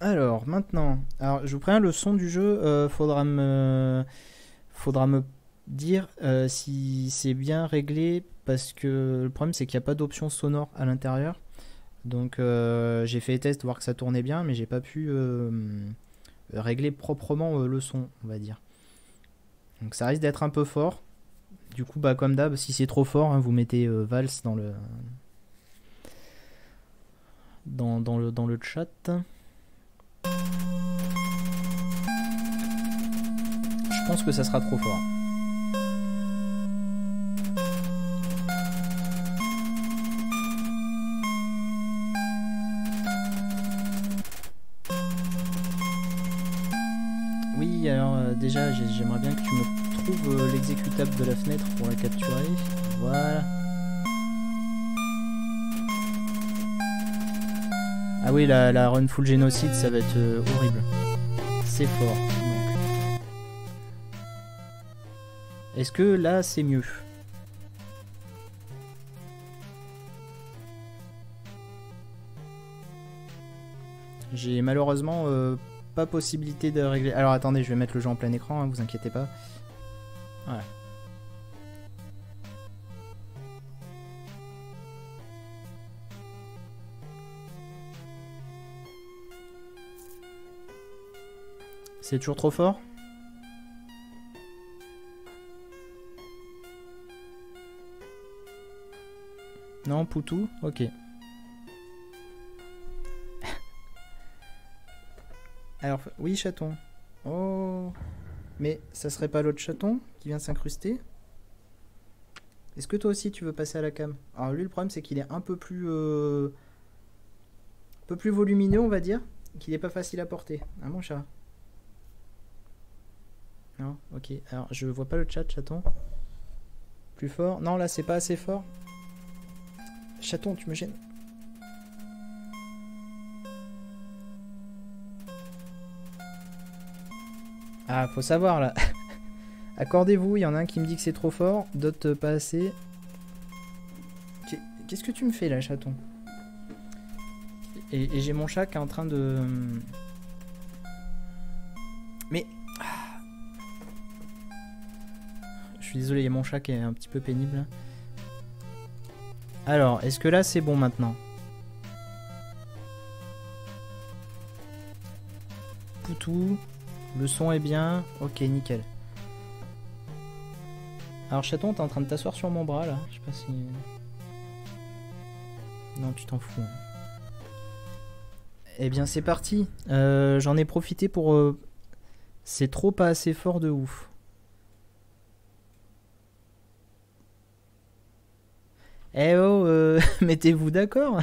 Alors, maintenant, alors, je vous préviens, le son du jeu, faudra me dire si c'est bien réglé, parce que le problème, c'est qu'il n'y a pas d'option sonore à l'intérieur. Donc, j'ai fait les tests, voir que ça tournait bien, mais j'ai pas pu régler proprement le son, on va dire. Donc, ça risque d'être un peu fort. Du coup, bah, comme d'hab, si c'est trop fort, hein, vous mettez Vals dans le chat. Je pense que ça sera trop fort. Oui, alors déjà, j'aimerais bien que tu me trouves l'exécutable de la fenêtre pour la capturer. Voilà. Ah oui, la run full génocide, ça va être horrible. C'est fort. Donc. Est-ce que là, c'est mieux? J'ai malheureusement pas possibilité de régler. Alors attendez, je vais mettre le jeu en plein écran, hein, vous inquiétez pas. Voilà. C'est toujours trop fort? Non, Poutou? Ok. Alors, oui, chaton. Oh. Mais ça serait pas l'autre chaton qui vient s'incruster? Est-ce que toi aussi tu veux passer à la cam? Alors lui, le problème, c'est qu'il est un peu plus volumineux, on va dire. Qu'il est pas facile à porter. Ah, mon chat. Non, ok. Alors, je vois pas le chat, chaton. Plus fort? Non, là, c'est pas assez fort. Chaton, tu me gênes. Ah, faut savoir là. Accordez-vous, il y en a un qui me dit que c'est trop fort, d'autres pas assez. Qu'est-ce que tu me fais là, chaton? Et j'ai mon chat qui est en train de... Mais... Je suis désolé, il y a mon chat qui est un petit peu pénible. Alors, est-ce que là c'est bon maintenant? Poutou, le son est bien. Ok, nickel. Alors chaton, t'es en train de t'asseoir sur mon bras là. Je sais pas si... Non, tu t'en fous. Eh bien c'est parti. J'en ai profité pour... C'est trop pas assez fort de ouf. Eh oh, mettez-vous d'accord.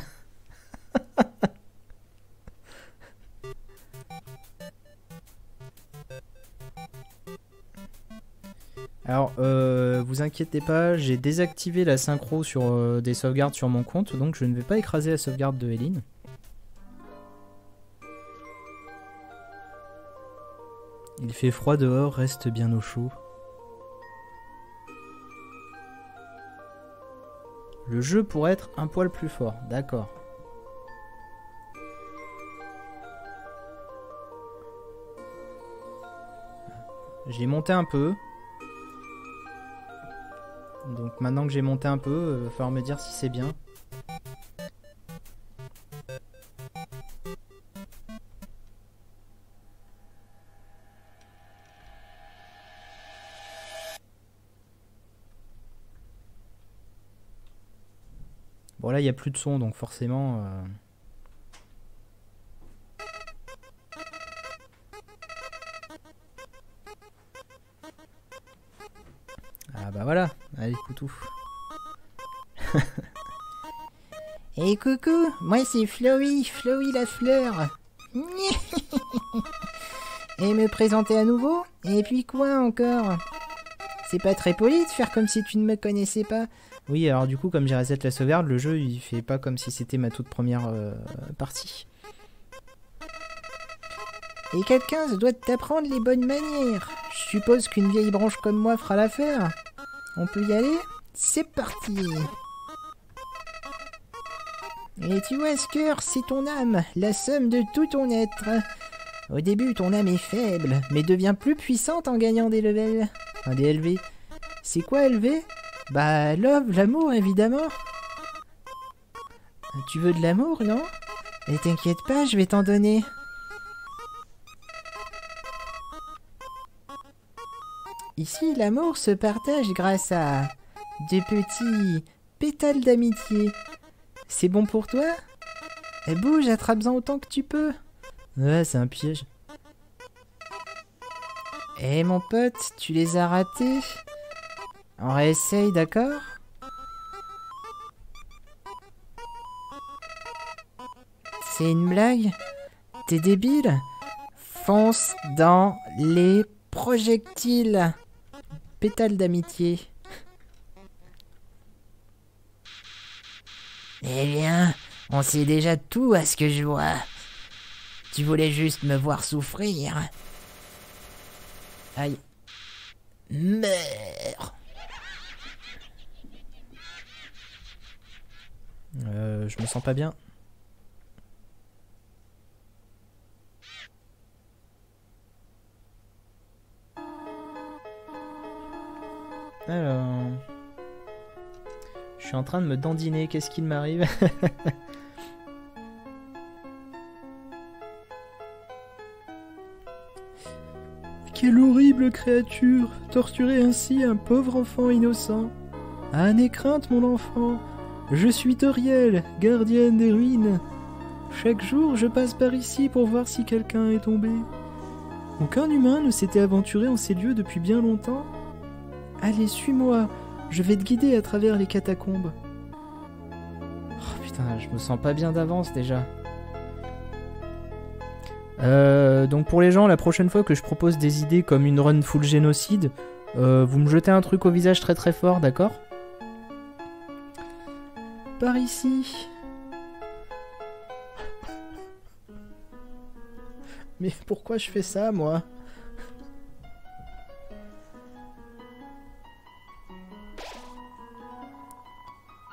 Alors, vous inquiétez pas, j'ai désactivé la synchro sur des sauvegardes sur mon compte, donc je ne vais pas écraser la sauvegarde de Eline. Il fait froid dehors, reste bien au chaud. Le jeu pourrait être un poil plus fort, d'accord. J'ai monté un peu. Donc maintenant que j'ai monté un peu, il va falloir me dire si c'est bien. Bon là il n'y a plus de son donc forcément... Ah bah voilà, allez coutou. Et coucou, moi c'est Flowey, Flowey la fleur. Et me présenter à nouveau? Et puis quoi encore? C'est pas très poli de faire comme si tu ne me connaissais pas. Oui, alors du coup, comme j'ai reset la sauvegarde, le jeu il fait pas comme si c'était ma toute première partie. Et quelqu'un se doit t'apprendre les bonnes manières. Je suppose qu'une vieille branche comme moi fera l'affaire. On peut y aller? C'est parti! Et tu vois, ce cœur, c'est ton âme, la somme de tout ton être. Au début, ton âme est faible, mais devient plus puissante en gagnant des levels. Enfin, des LV. C'est quoi LV? Bah, love, l'amour, évidemment. Tu veux de l'amour, non? Et t'inquiète pas, je vais t'en donner. Ici, l'amour se partage grâce à des petits pétales d'amitié. C'est bon pour toi? Et bouge, attrape-en autant que tu peux. Ouais, c'est un piège. Eh mon pote, tu les as ratés. On réessaye, d'accord? C'est une blague? T'es débile? Fonce dans les projectiles. Pétales d'amitié. Eh bien, on sait déjà tout à ce que je vois. Tu voulais juste me voir souffrir. Aïe. Meurs. Je me sens pas bien. Alors... Je suis en train de me dandiner, qu'est-ce qu'il m'arrive? Quelle horrible créature! Torturer ainsi un pauvre enfant innocent! Ah, n'aie crainte, mon enfant! Je suis Toriel, gardienne des ruines. Chaque jour, je passe par ici pour voir si quelqu'un est tombé. Aucun humain ne s'était aventuré en ces lieux depuis bien longtemps. Allez, suis-moi, je vais te guider à travers les catacombes. Oh putain, je me sens pas bien d'avance déjà. Donc pour les gens, la prochaine fois que je propose des idées comme une run full génocide, vous me jetez un truc au visage très très fort, d'accord? Par ici. Mais pourquoi je fais ça, moi?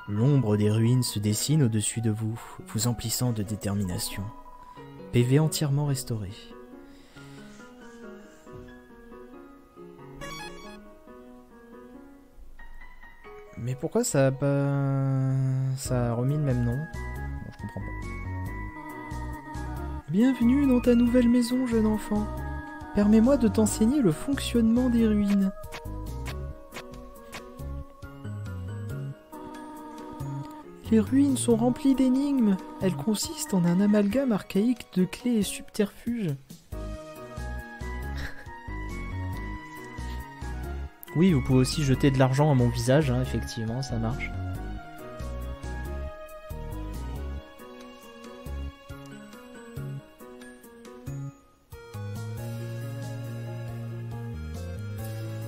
L'ombre des ruines se dessine au-dessus de vous, vous emplissant de détermination. PV entièrement restauré. Mais pourquoi ça a pas... Ça a remis le même nom? Bon, je comprends pas. Bienvenue dans ta nouvelle maison, jeune enfant. Permets-moi de t'enseigner le fonctionnement des ruines. Les ruines sont remplies d'énigmes. Elles consistent en un amalgame archaïque de clés et subterfuges. Oui, vous pouvez aussi jeter de l'argent à mon visage, hein, effectivement, ça marche.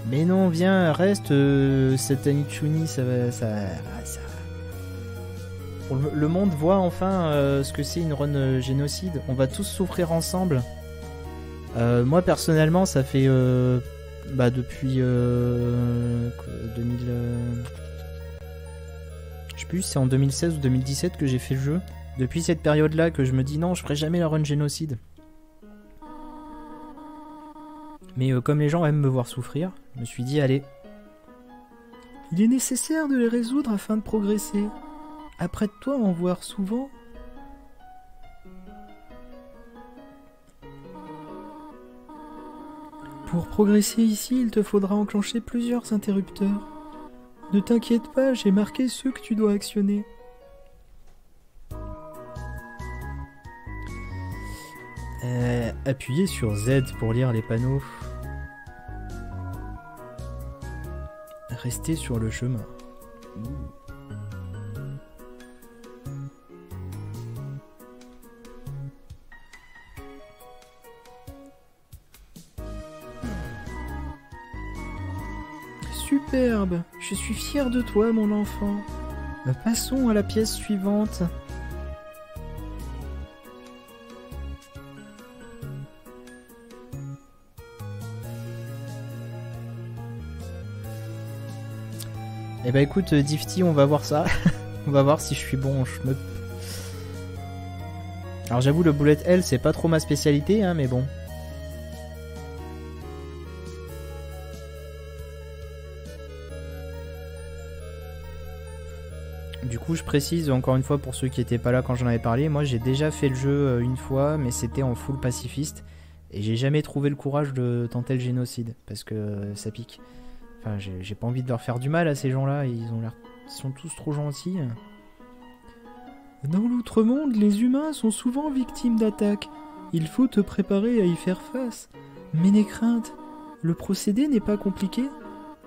Mais non, viens, reste, cette Anichuni, ça va... Le monde voit enfin ce que c'est une run génocide. On va tous souffrir ensemble. Moi, personnellement, ça fait... depuis 2000... je sais plus, c'est en 2016 ou 2017 que j'ai fait le jeu. Depuis cette période-là que je me dis non, je ferai jamais la run génocide. Mais comme les gens aiment me voir souffrir, je me suis dit allez. Il est nécessaire de les résoudre afin de progresser. Apprête-toi à en voir souvent. Pour progresser ici, il te faudra enclencher plusieurs interrupteurs. Ne t'inquiète pas, j'ai marqué ceux que tu dois actionner. Appuyez sur Z pour lire les panneaux. Restez sur le chemin. Superbe, je suis fier de toi, mon enfant. Passons à la pièce suivante. Eh bah écoute, Difty, on va voir ça. On va voir si je suis bon en shmup. Alors j'avoue, le bullet hell, c'est pas trop ma spécialité, hein, mais bon. Du coup, je précise encore une fois pour ceux qui étaient pas là quand j'en avais parlé, moi j'ai déjà fait le jeu une fois, mais c'était en full pacifiste. Et j'ai jamais trouvé le courage de tenter le génocide, parce que ça pique. Enfin, j'ai pas envie de leur faire du mal à ces gens-là, ils sont tous trop gentils. Dans l'outre-monde, les humains sont souvent victimes d'attaques. Il faut te préparer à y faire face. Mais n'aie crainte, le procédé n'est pas compliqué.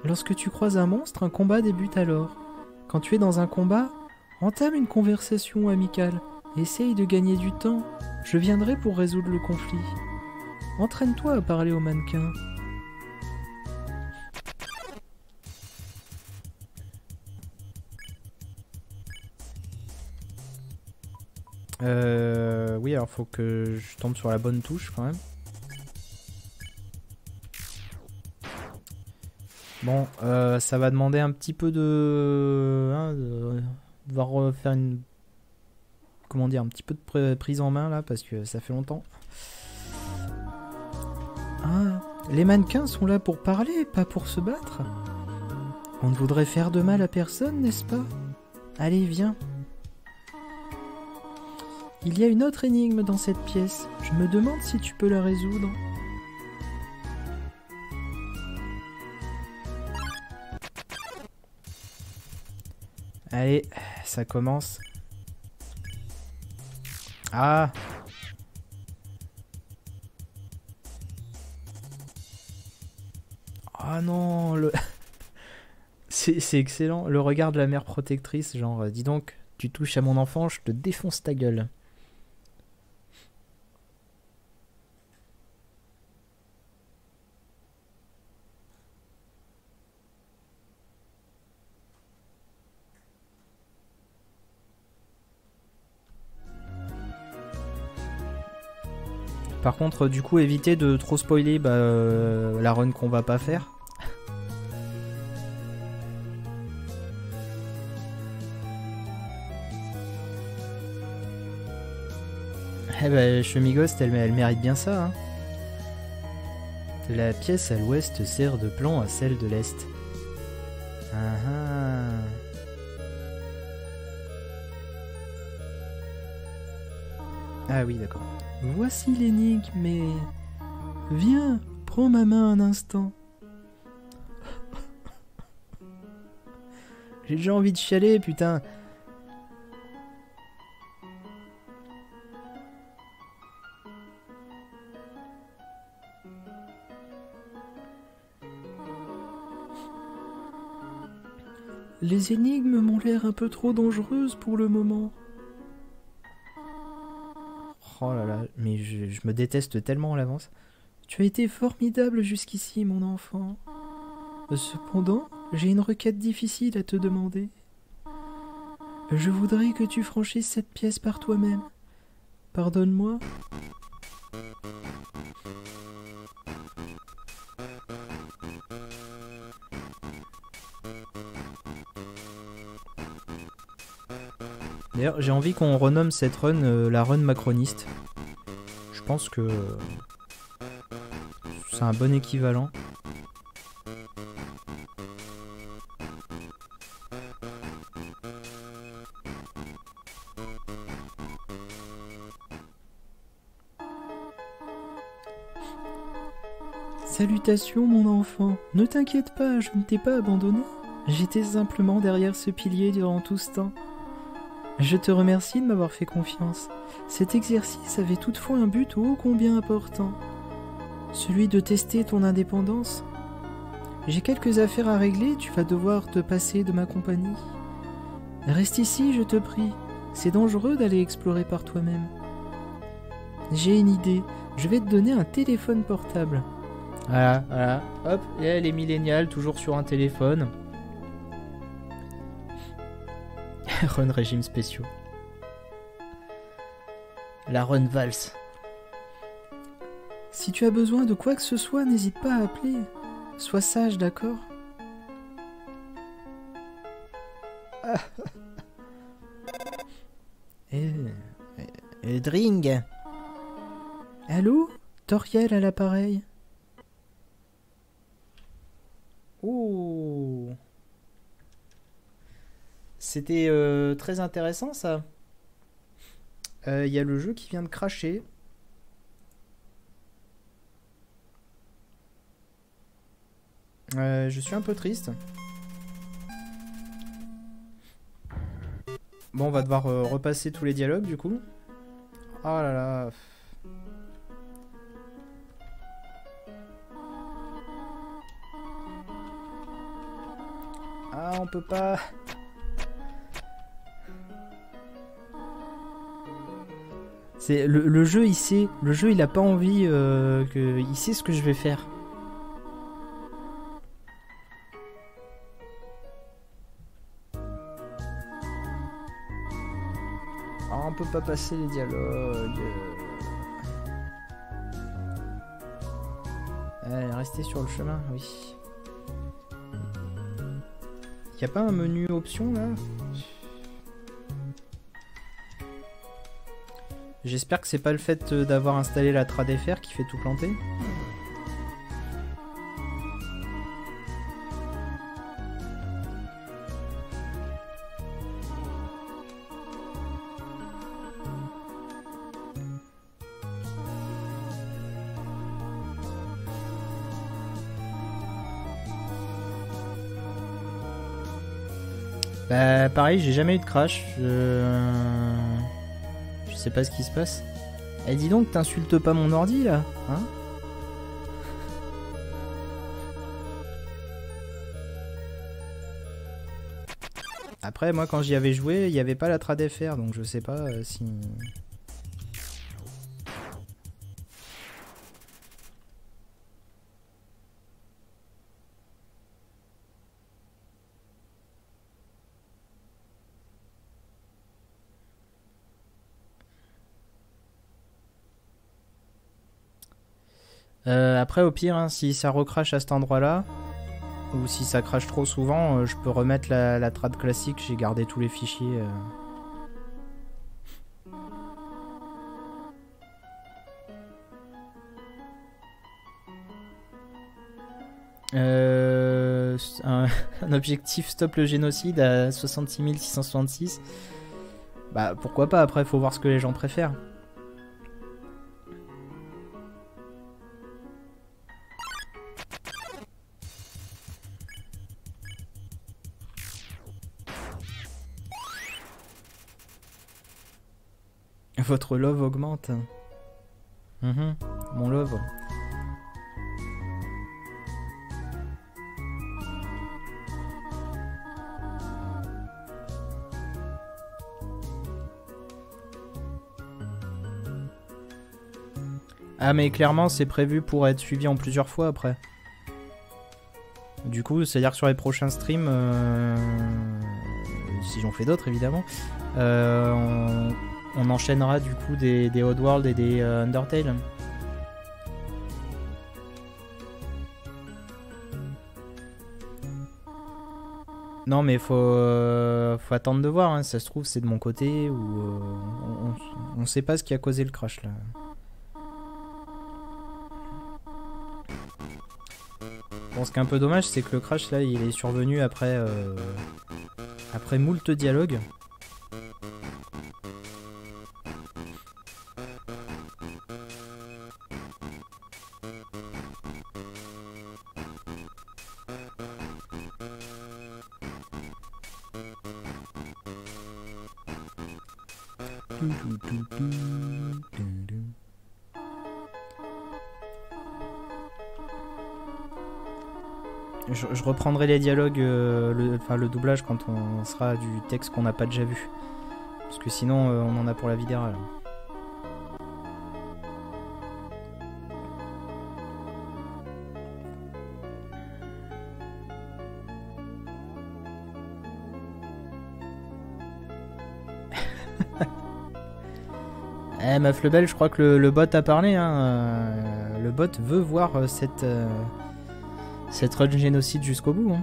Lorsque tu croises un monstre, un combat débute alors. Quand tu es dans un combat, entame une conversation amicale. Essaye de gagner du temps. Je viendrai pour résoudre le conflit. Entraîne-toi à parler au mannequin. Oui, alors faut que je tombe sur la bonne touche quand même. Bon, ça va demander un petit peu de devoir faire une... Comment dire, un petit peu de prise en main là, parce que ça fait longtemps. Ah, les mannequins sont là pour parler, pas pour se battre. On ne voudrait faire de mal à personne, n'est-ce pas? Allez, viens. Il y a une autre énigme dans cette pièce. Je me demande si tu peux la résoudre. Allez, ça commence. Ah! Ah non, le... c'est excellent. Le regard de la mère protectrice, genre, dis donc, tu touches à mon enfant, je te défonce ta gueule. Par contre, du coup, évitez de trop spoiler la run qu'on va pas faire. Eh ben, Chemigost, elle mérite bien ça. Hein. La pièce à l'ouest sert de plan à celle de l'est. Ah ah. Ah oui, d'accord. Voici l'énigme, mais... Viens, prends ma main un instant. J'ai déjà envie de chialer, putain. Les énigmes m'ont l'air un peu trop dangereuses pour le moment. Oh là là, mais je me déteste tellement à l'avance. Tu as été formidable jusqu'ici, mon enfant. Cependant, j'ai une requête difficile à te demander. Je voudrais que tu franchisses cette pièce par toi-même. Pardonne-moi. D'ailleurs, j'ai envie qu'on renomme cette run la run macroniste. Je pense que c'est un bon équivalent. Salutations mon enfant, ne t'inquiète pas, je ne t'ai pas abandonné. J'étais simplement derrière ce pilier durant tout ce temps. Je te remercie de m'avoir fait confiance. Cet exercice avait toutefois un but ô combien important. Celui de tester ton indépendance. J'ai quelques affaires à régler, tu vas devoir te passer de ma compagnie. Reste ici, je te prie. C'est dangereux d'aller explorer par toi-même. J'ai une idée, je vais te donner un téléphone portable. Voilà, hop, et les millénials, toujours sur un téléphone. Run régime spéciaux. La run valse. Si tu as besoin de quoi que ce soit, n'hésite pas à appeler. Sois sage, d'accord? Et Dring. Allô? Toriel à l'appareil. Oh. C'était très intéressant ça. Il y a le jeu qui vient de cracher. Je suis un peu triste. Bon, on va devoir repasser tous les dialogues du coup. Oh là là. Ah, on peut pas. C'est le jeu, il sait. Le jeu, il a pas envie que. Il sait ce que je vais faire. Ah, on peut pas passer les dialogues. Allez, restez sur le chemin, oui. Y a pas un menu option là? J'espère que c'est pas le fait d'avoir installé la TradFR qui fait tout planter. Bah pareil, j'ai jamais eu de crash. Je sais pas ce qui se passe. Eh dis donc, t'insultes pas mon ordi là, hein? Après, moi quand j'y avais joué, il n'y avait pas la TradFR, donc je sais pas si... Après, au pire, hein, si ça recrache à cet endroit-là, ou si ça crache trop souvent, je peux remettre la trad classique, j'ai gardé tous les fichiers. Un objectif stop le génocide à 66 666. Bah pourquoi pas, après faut voir ce que les gens préfèrent. Votre love augmente. Mon love. Ah mais clairement c'est prévu pour être suivi en plusieurs fois après. Du coup c'est à dire que sur les prochains streams, si j'en fais d'autres évidemment, on enchaînera du coup des Oddworld et des Undertale. Non mais faut attendre de voir, hein. Ça se trouve c'est de mon côté ou on sait pas ce qui a causé le crash là. Bon, ce qui est un peu dommage, c'est que le crash là, il est survenu après moult dialogues. Je reprendrai les dialogues, le doublage quand on sera du texte qu'on n'a pas déjà vu. Parce que sinon, on en a pour la vidéo. Eh, meuf le bel, je crois que le bot a parlé. Hein. Le bot veut voir cette run génocide jusqu'au bout. Hein.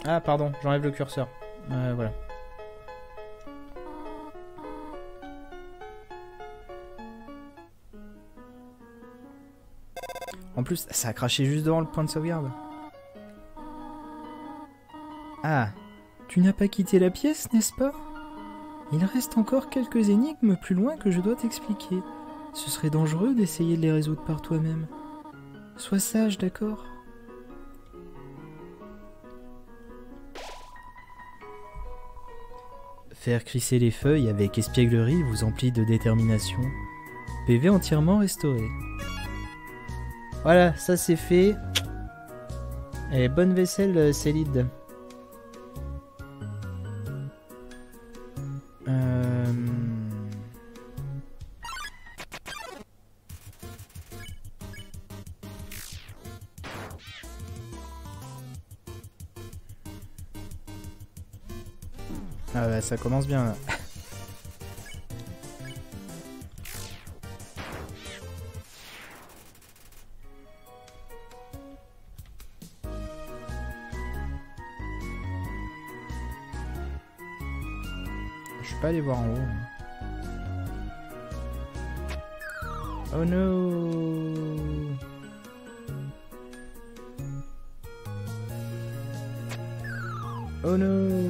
Ah pardon, j'enlève le curseur. Voilà. En plus, ça a craché juste devant le point de sauvegarde. Ah, tu n'as pas quitté la pièce, n'est-ce pas? Il reste encore quelques énigmes plus loin que je dois t'expliquer. Ce serait dangereux d'essayer de les résoudre par toi-même. Sois sage, d'accord? Faire crisser les feuilles avec espièglerie vous emplit de détermination. PV entièrement restauré. Voilà, ça c'est fait. Et bonne vaisselle, Célide. Ah bah ça commence bien là. Je suis pas allé voir en haut. Oh no. Oh no.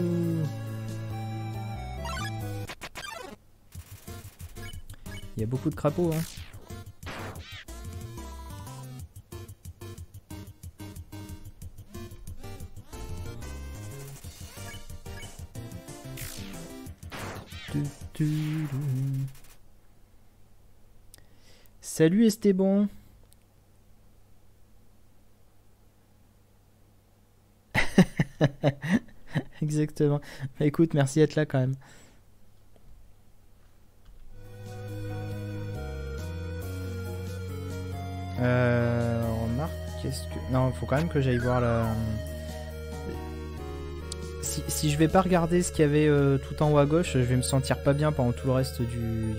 Il y a beaucoup de crapauds, hein. Salut Esteban. Exactement. Bah, écoute, merci d'être là quand même. Remarque, qu'est-ce que... Non, faut quand même que j'aille voir la... Si je vais pas regarder ce qu'il y avait tout en haut à gauche, je vais me sentir pas bien pendant tout le reste du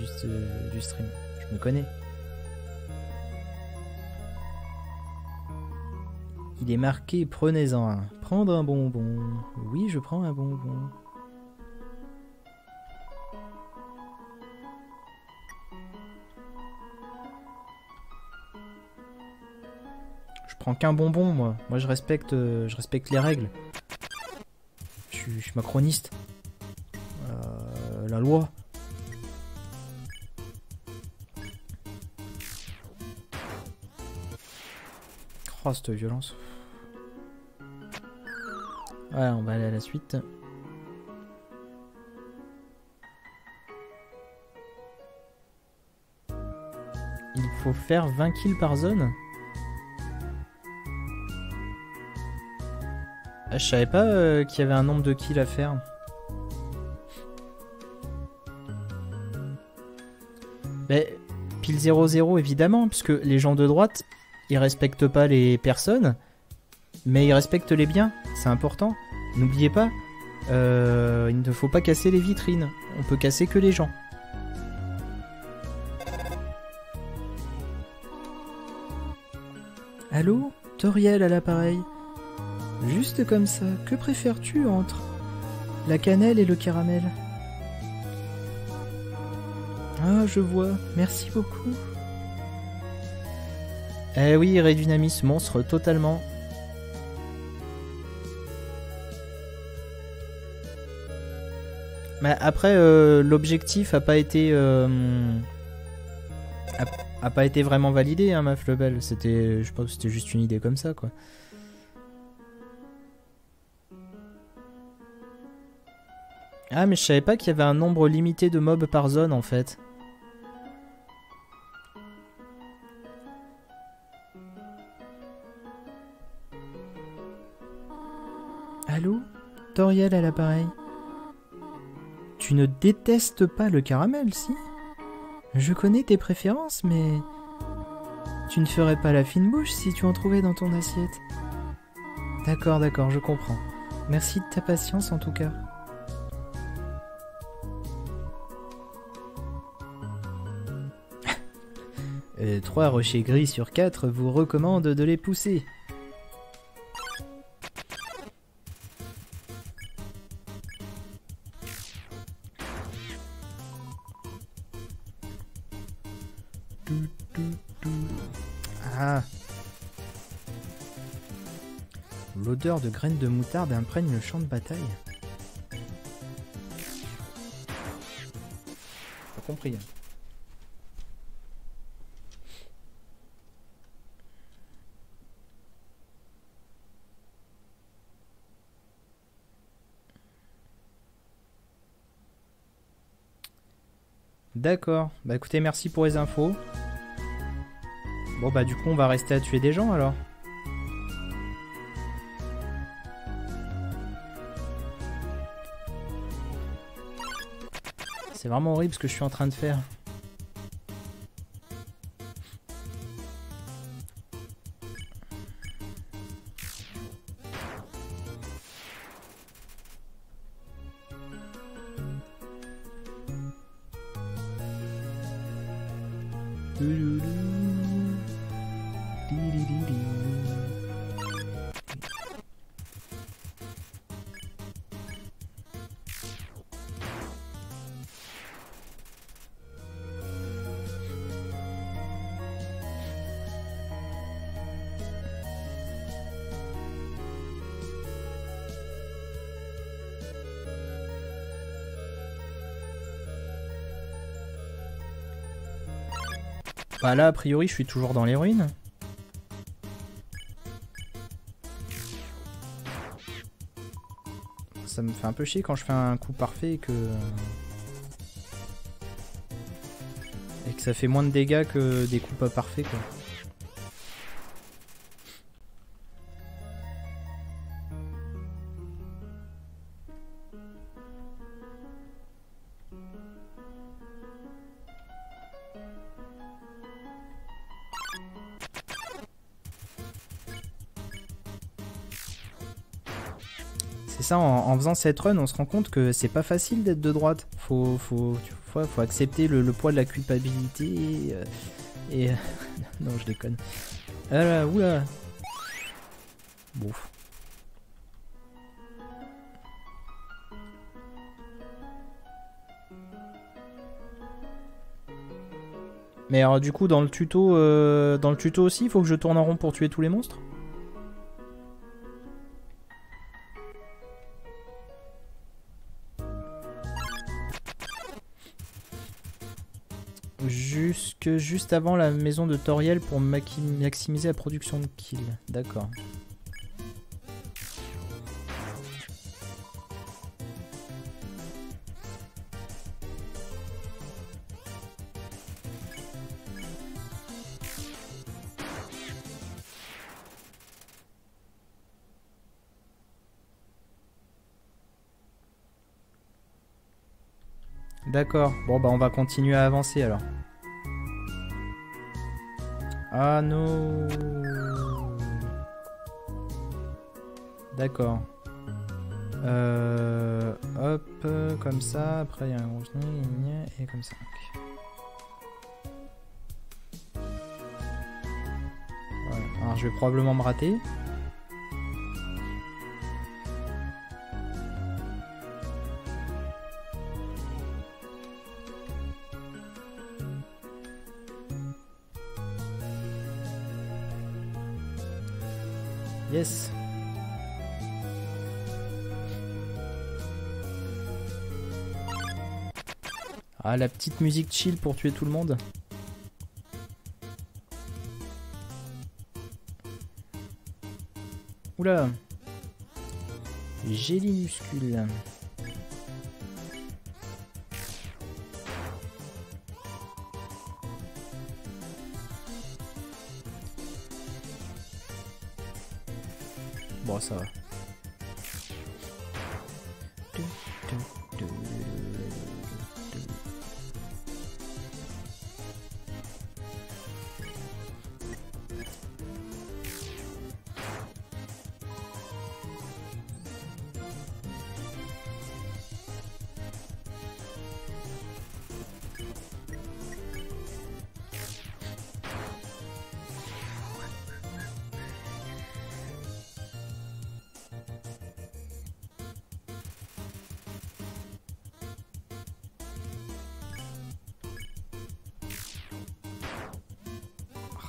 stream. Je me connais. Il est marqué « Prenez-en un ». Prendre un bonbon. Oui, je prends un bonbon. Je prends qu'un bonbon, moi. Moi, je respecte les règles. Je suis macroniste. La loi. Oh, cette violence. Voilà, on va aller à la suite. Il faut faire 20 kills par zone. Ah, je savais pas qu'il y avait un nombre de kills à faire. Mais pile 0-0 évidemment, puisque les gens de droite, ils respectent pas les personnes, mais ils respectent les biens, c'est important. N'oubliez pas, il ne faut pas casser les vitrines, on peut casser que les gens. Allô, Toriel à l'appareil. Juste comme ça, que préfères-tu entre la cannelle et le caramel? Ah, je vois, merci beaucoup. Eh oui, Redunamis, monstre, totalement. Mais après, l'objectif a pas été... a pas été vraiment validé, hein, ma Flebelle. C'était, je pense que c'était juste une idée comme ça, quoi. Ah, mais je savais pas qu'il y avait un nombre limité de mobs par zone, en fait. Allô? Toriel à l'appareil. Tu ne détestes pas le caramel, si? Je connais tes préférences, mais... Tu ne ferais pas la fine bouche si tu en trouvais dans ton assiette. D'accord, d'accord, je comprends. Merci de ta patience, en tout cas. 3 rochers gris sur 4 vous recommande de les pousser. Ah. L'odeur de graines de moutarde imprègne le champ de bataille. Pas compris. D'accord. Bah écoutez, merci pour les infos. Bon bah du coup on va rester à tuer des gens alors. C'est vraiment horrible ce que je suis en train de faire. Bah là, a priori, je suis toujours dans les ruines. Ça me fait un peu chier quand je fais un coup parfait et que ça fait moins de dégâts que des coups pas parfaits, quoi. C'est ça, en faisant cette run, on se rend compte que c'est pas facile d'être de droite. Faut accepter le poids de la culpabilité et non, je déconne. Ah là, oula. Bon. Mais alors du coup dans le tuto aussi, il faut que je tourne en rond pour tuer tous les monstres? Juste avant la maison de Toriel pour maximiser la production de kills. D'accord. D'accord. Bon bah on va continuer à avancer alors. Ah non. D'accord. Hop, comme ça. Après il y a un gros et comme ça. Voilà. Alors je vais probablement me rater. Yes. Ah, la petite musique chill pour tuer tout le monde. Oula. Gélimuscule. Bon, ça va.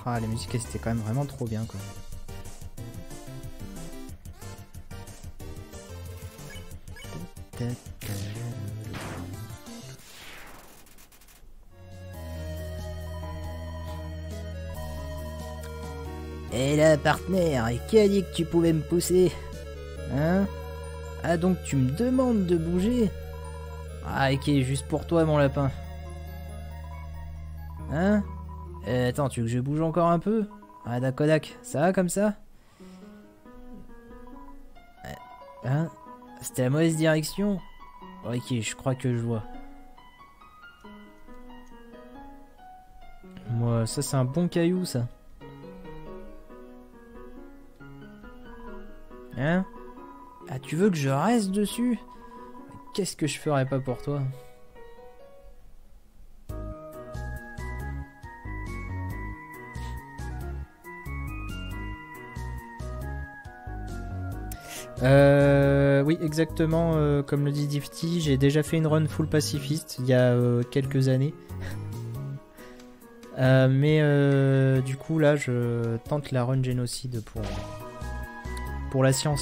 Ah, la musique, c'était quand même vraiment trop bien, quoi. Et là, partenaire, et qui a dit que tu pouvais me pousser? Hein? Ah, donc tu me demandes de bouger? Ah, ok, juste pour toi, mon lapin. Hein? Attends, tu veux que je bouge encore un peu? Ah, d'accord, ça va comme ça? Hein? C'était la mauvaise direction? Ok, je crois que je vois. Moi, ça c'est un bon caillou, ça. Hein? Ah, tu veux que je reste dessus? Qu'est-ce que je ferais pas pour toi? Oui, exactement, comme le dit Difty, j'ai déjà fait une run full pacifiste il y a quelques années. Mais du coup, là, je tente la run génocide pour la science.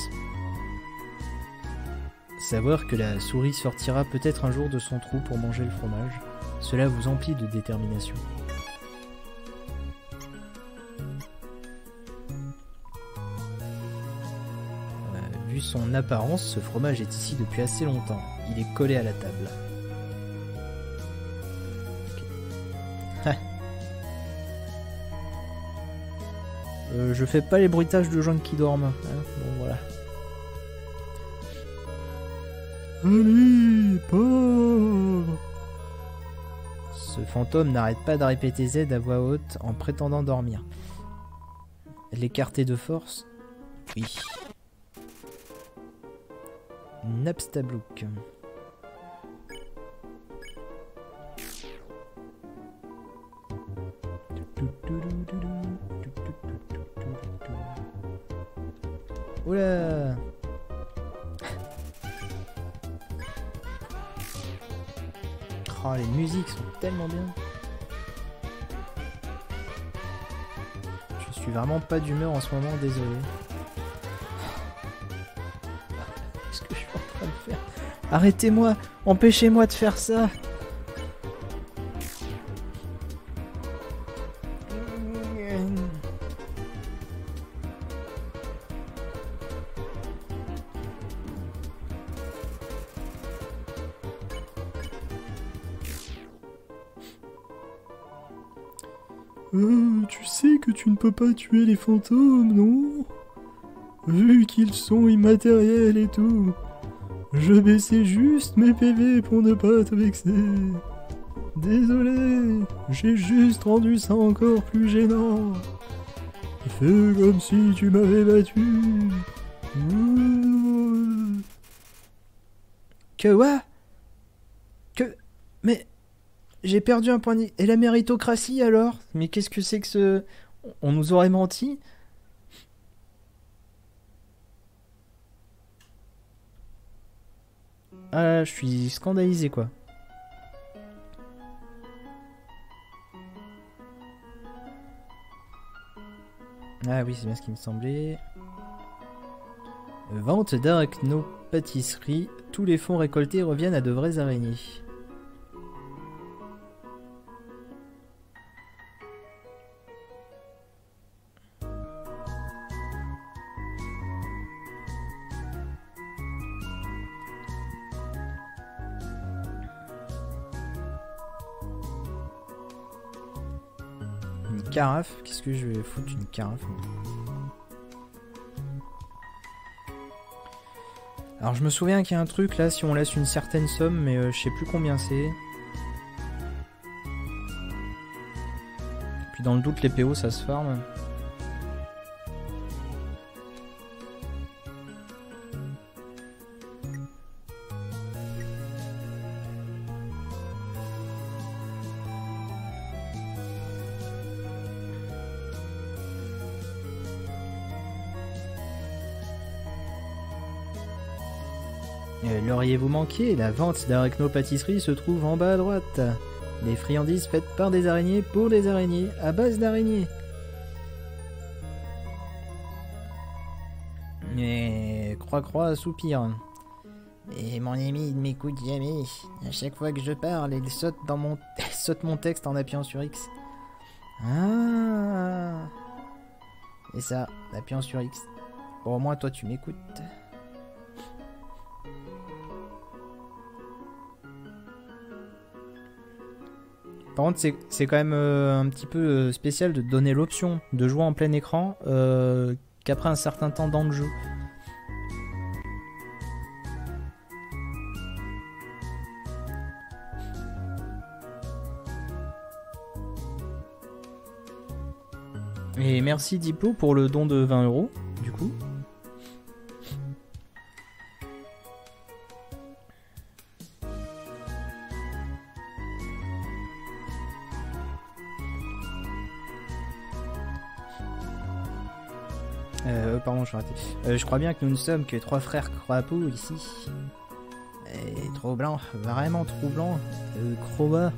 Savoir que la souris sortira peut-être un jour de son trou pour manger le fromage, cela vous emplit de détermination. Vu son apparence, ce fromage est ici depuis assez longtemps. Il est collé à la table. Okay. Je fais pas les bruitages de gens qui dorment. Hein, bon, voilà. Allez, pauvre! Ce fantôme n'arrête pas de répéter Z à voix haute en prétendant dormir. L'écarter de force? Oui. Napstablook. Oula! Oh, les musiques sont tellement bien. Je suis vraiment pas d'humeur en ce moment, désolé. Qu'est-ce que je suis en train de faire? Arrêtez-moi! Empêchez-moi de faire ça! Tu sais que tu ne peux pas tuer les fantômes, non? Vu qu'ils sont immatériels et tout. Je baissais juste mes PV pour ne pas te vexer. Désolé, j'ai juste rendu ça encore plus gênant. Fais comme si tu m'avais battu. Que quoi? Que... Mais... J'ai perdu un point de... Et la méritocratie alors? Mais qu'est-ce que c'est que ce... On nous aurait menti? Ah, je suis scandalisé quoi. Ah oui, c'est bien ce qui me semblait. Vente d'arachno-pâtisserie. Tous les fonds récoltés reviennent à de vraies araignées. Carafe, qu'est-ce que je vais foutre d'une carafe? Alors je me souviens qu'il y a un truc là, si on laisse une certaine somme, mais je sais plus combien c'est. Puis dans le doute les PO ça se farme. L'auriez-vous manqué? La vente d'arachno-pâtisserie se trouve en bas à droite. Des friandises faites par des araignées pour des araignées, à base d'araignées. croix-croix soupire. Et mon ami il m'écoute jamais. À chaque fois que je parle, il saute dans mon saute mon texte en appuyant sur X. Ah. Et ça, en appuyant sur X. Bon, au moins toi tu m'écoutes. Par contre, c'est quand même un petit peu spécial de donner l'option de jouer en plein écran qu'après un certain temps dans le jeu. Et merci Diplo pour le don de 20 €, du coup. Pardon, je suis raté. Je crois bien que nous ne sommes que 3 frères crapauds ici. Et trop blanc, vraiment trop blanc. Crobat.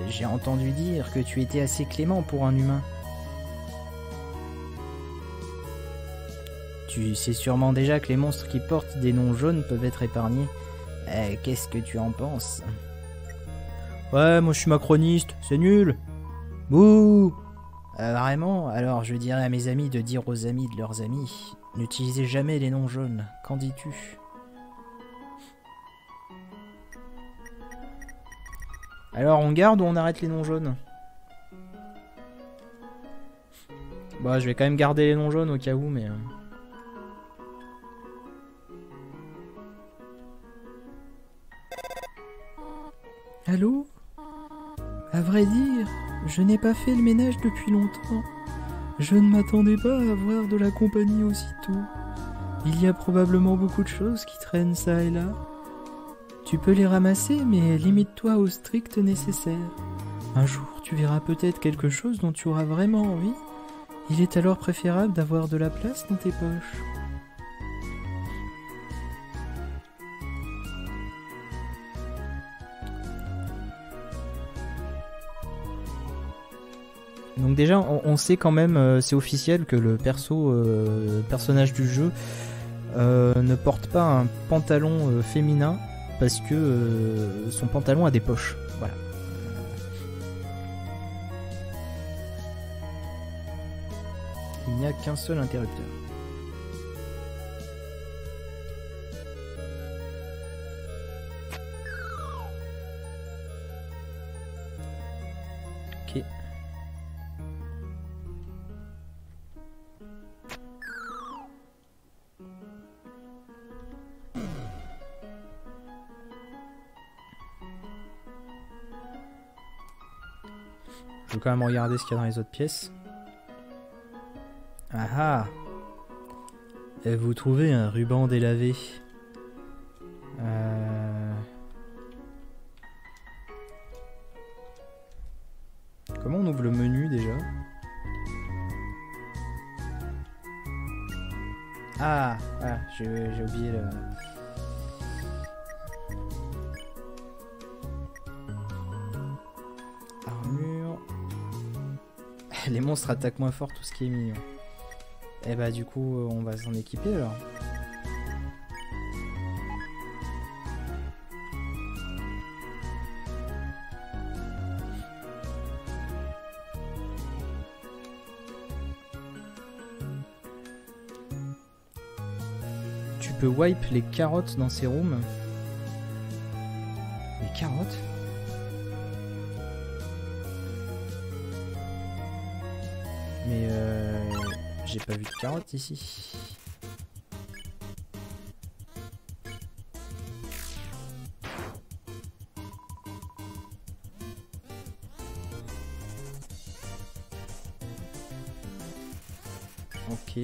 J'ai entendu dire que tu étais assez clément pour un humain. Tu sais sûrement déjà que les monstres qui portent des noms jaunes peuvent être épargnés. Qu'est-ce que tu en penses? Ouais, moi je suis macroniste, c'est nul. Bouh. Vraiment? Alors je dirais à mes amis de dire aux amis de leurs amis, n'utilisez jamais les noms jaunes. Qu'en dis-tu? Alors on garde ou on arrête les noms jaunes? Bah je vais quand même garder les noms jaunes au cas où, mais... Allô? À vrai dire, je n'ai pas fait le ménage depuis longtemps. Je ne m'attendais pas à avoir de la compagnie aussitôt. Il y a probablement beaucoup de choses qui traînent ça et là. Tu peux les ramasser, mais limite-toi au strict nécessaire. Un jour, tu verras peut-être quelque chose dont tu auras vraiment envie. Il est alors préférable d'avoir de la place dans tes poches. Donc déjà, on sait quand même, c'est officiel, que le personnage du jeu ne porte pas un pantalon féminin parce que son pantalon a des poches. Voilà. Il n'y a qu'un seul interrupteur. Ok. Je vais quand même regarder ce qu'il y a dans les autres pièces. Ah ah! Vous trouvez un ruban délavé. Comment on ouvre le menu déjà? Ah! Voilà, j'ai oublié le... Armure... Les monstres attaquent moins fort tout ce qui est mignon. Et bah du coup on va s'en équiper alors. Tu peux wipe les carottes dans ces rooms. Les carottes? Mais j'ai pas vu de carottes ici. Ok.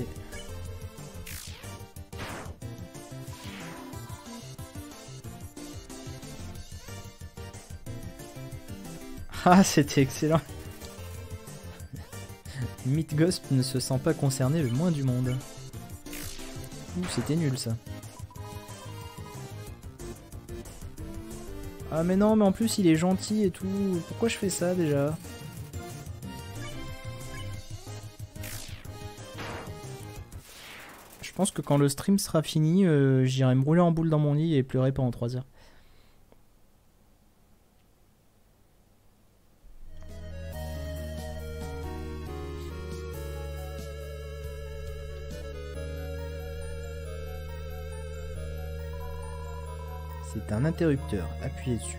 Ah, c'était excellent. Mythgosp ne se sent pas concerné le moins du monde. Ouh, c'était nul ça. Ah mais non, mais en plus il est gentil et tout. Pourquoi je fais ça déjà? Je pense que quand le stream sera fini, j'irai me rouler en boule dans mon lit et pleurer pendant 3 heures. C'est un interrupteur. Appuyez dessus.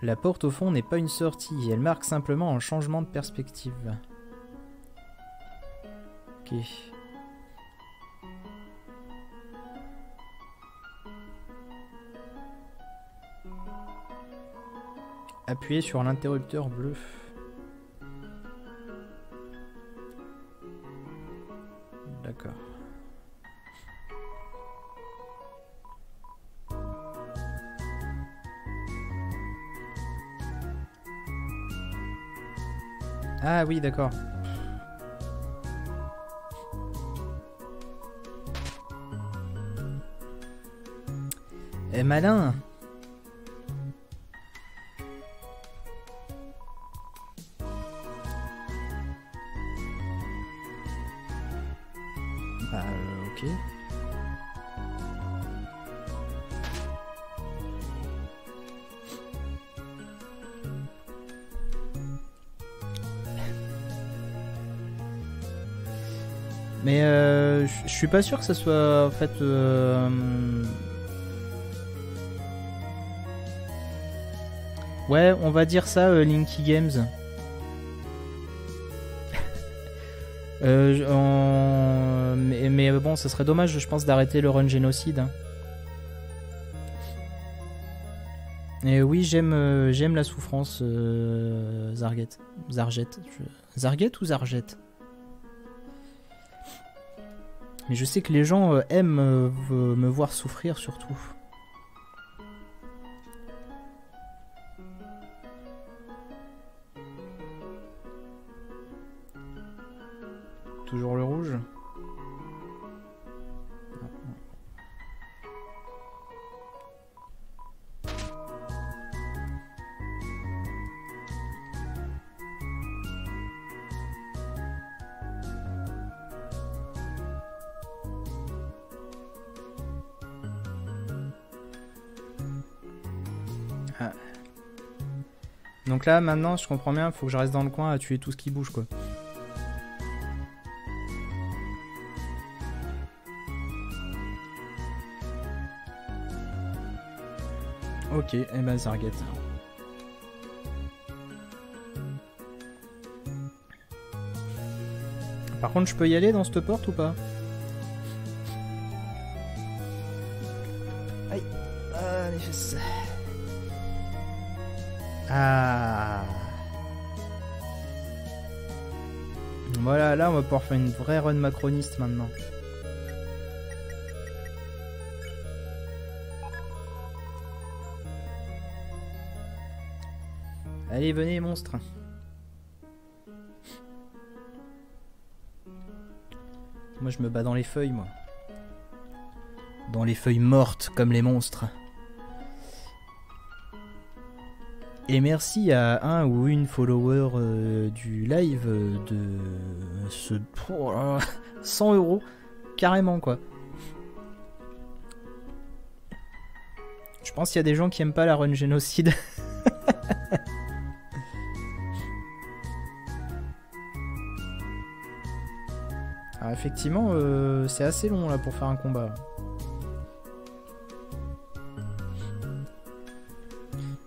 La porte au fond n'est pas une sortie. Elle marque simplement un changement de perspective. Ok. Appuyez sur l'interrupteur bleu. D'accord. Ah oui, d'accord. Eh malin. Bah ok. Mais je suis pas sûr que ça soit en fait ouais, on va dire ça Linky Games. Mais bon, ça serait dommage, je pense, d'arrêter le run génocide. Hein. Et oui, j'aime la souffrance, Zarget. Zarget ou Zarget? Mais je sais que les gens aiment me voir souffrir, surtout. Toujours le rouge. Ah. Donc là, maintenant, je comprends bien, faut que je reste dans le coin à tuer tout ce qui bouge, quoi. Ok, et eh ben Zarget. Par contre, je peux y aller dans cette porte ou pas? Aïe. Ah, les fesses. Ah. Voilà, là on va pouvoir faire une vraie run macroniste maintenant. Allez, venez, monstres. Moi, je me bats dans les feuilles, moi. Dans les feuilles mortes, comme les monstres. Et merci à un ou une follower du live de ce... Oh là, 100 €. Carrément, quoi. Je pense qu'il y a des gens qui aiment pas la run génocide. Alors effectivement, c'est assez long là pour faire un combat.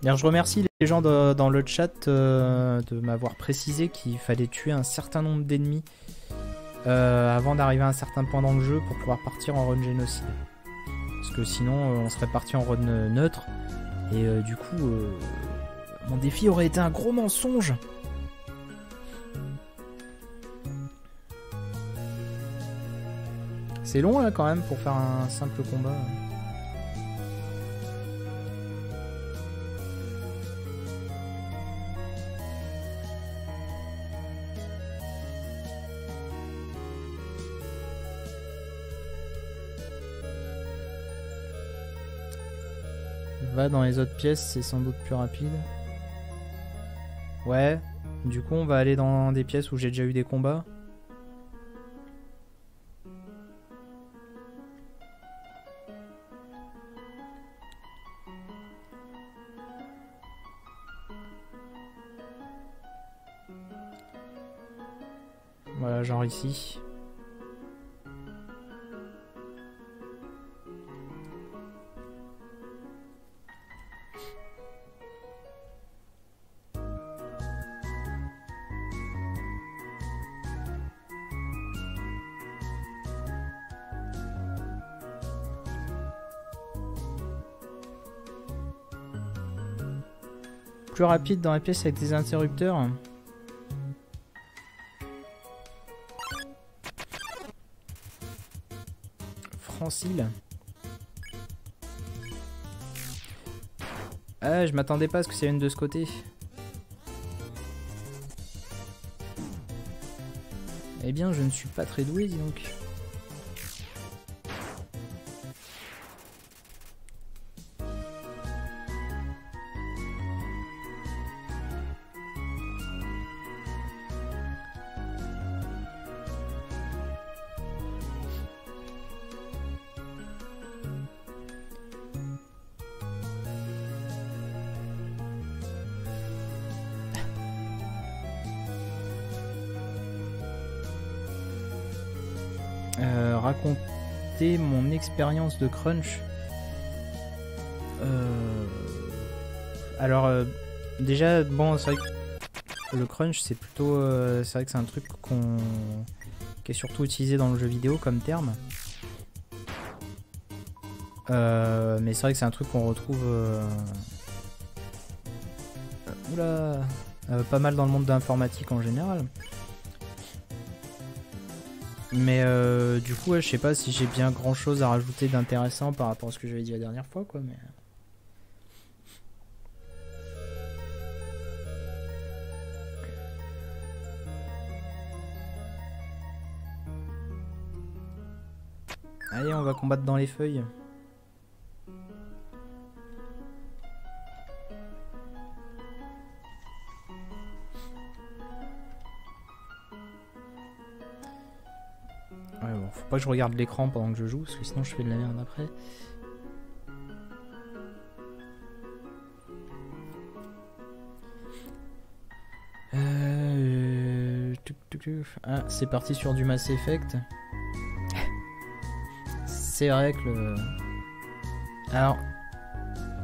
D'ailleurs, je remercie les gens dans le chat de m'avoir précisé qu'il fallait tuer un certain nombre d'ennemis avant d'arriver à un certain point dans le jeu pour pouvoir partir en run génocide. Parce que sinon, on serait parti en run neutre. Et du coup, mon défi aurait été un gros mensonge. C'est long là quand même pour faire un simple combat. Va dans les autres pièces, c'est sans doute plus rapide. Ouais, du coup on va aller dans des pièces où j'ai déjà eu des combats. Voilà, genre ici. Plus rapide dans la pièce avec des interrupteurs. Francile. Ah, je m'attendais pas à ce que ça vienne de ce côté. Eh bien, je ne suis pas très doué, dis donc. Raconter mon expérience de crunch. Alors déjà bon, c'est vrai que le crunch c'est plutôt c'est vrai que c'est un truc qui est surtout utilisé dans le jeu vidéo comme terme. Mais c'est vrai que c'est un truc qu'on retrouve pas mal dans le monde de l'informatique en général. Mais du coup, ouais, je sais pas si j'ai bien grand chose à rajouter d'intéressant par rapport à ce que j'avais dit la dernière fois, quoi. Mais allez, on va combattre dans les feuilles. Ouais, bon, faut pas que je regarde l'écran pendant que je joue, parce que sinon je fais de la merde après. Ah, c'est parti sur du Mass Effect. C'est vrai que le... Alors,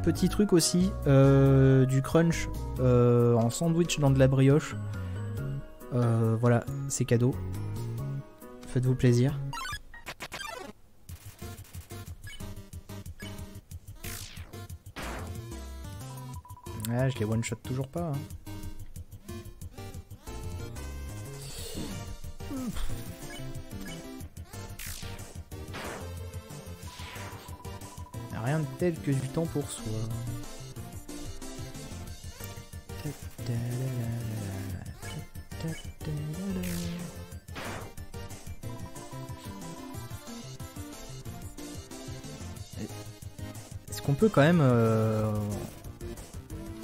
petit truc aussi, du crunch en sandwich dans de la brioche. Voilà, c'est cadeau. Faites-vous plaisir. Ah, je les one-shot toujours pas. Hein. Rien de tel que du temps pour soi. Est-ce qu'on peut quand même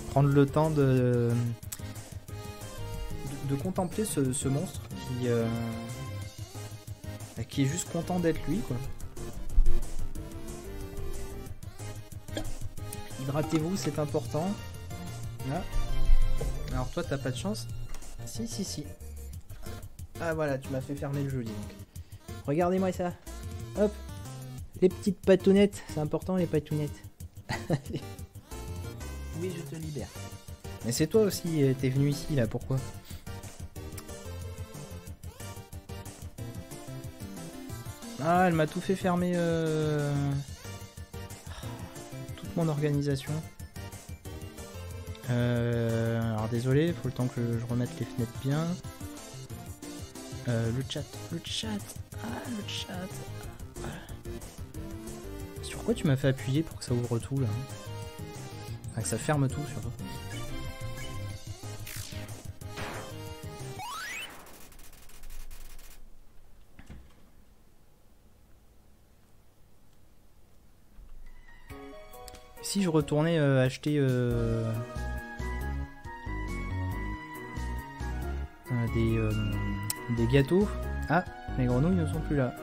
prendre le temps de contempler ce monstre qui est juste content d'être lui, quoi. Hydratez-vous, c'est important. Là. Alors toi, t'as pas de chance. Si. Ah voilà, tu m'as fait fermer le jeu, dis donc. Regardez-moi ça. Hop. Les petites patounettes, c'est important les patounettes. Oui, je te libère. Mais c'est toi aussi, t'es venu ici là, pourquoi? Ah, elle m'a tout fait fermer toute mon organisation. Alors désolé, il faut le temps que je remette les fenêtres bien. Le chat. Ah, le chat. Voilà. Sur quoi tu m'as fait appuyer pour que ça ouvre tout là? Enfin, que ça ferme tout surtout. Si je retournais acheter des gâteaux. Ah, les grenouilles ne sont plus là.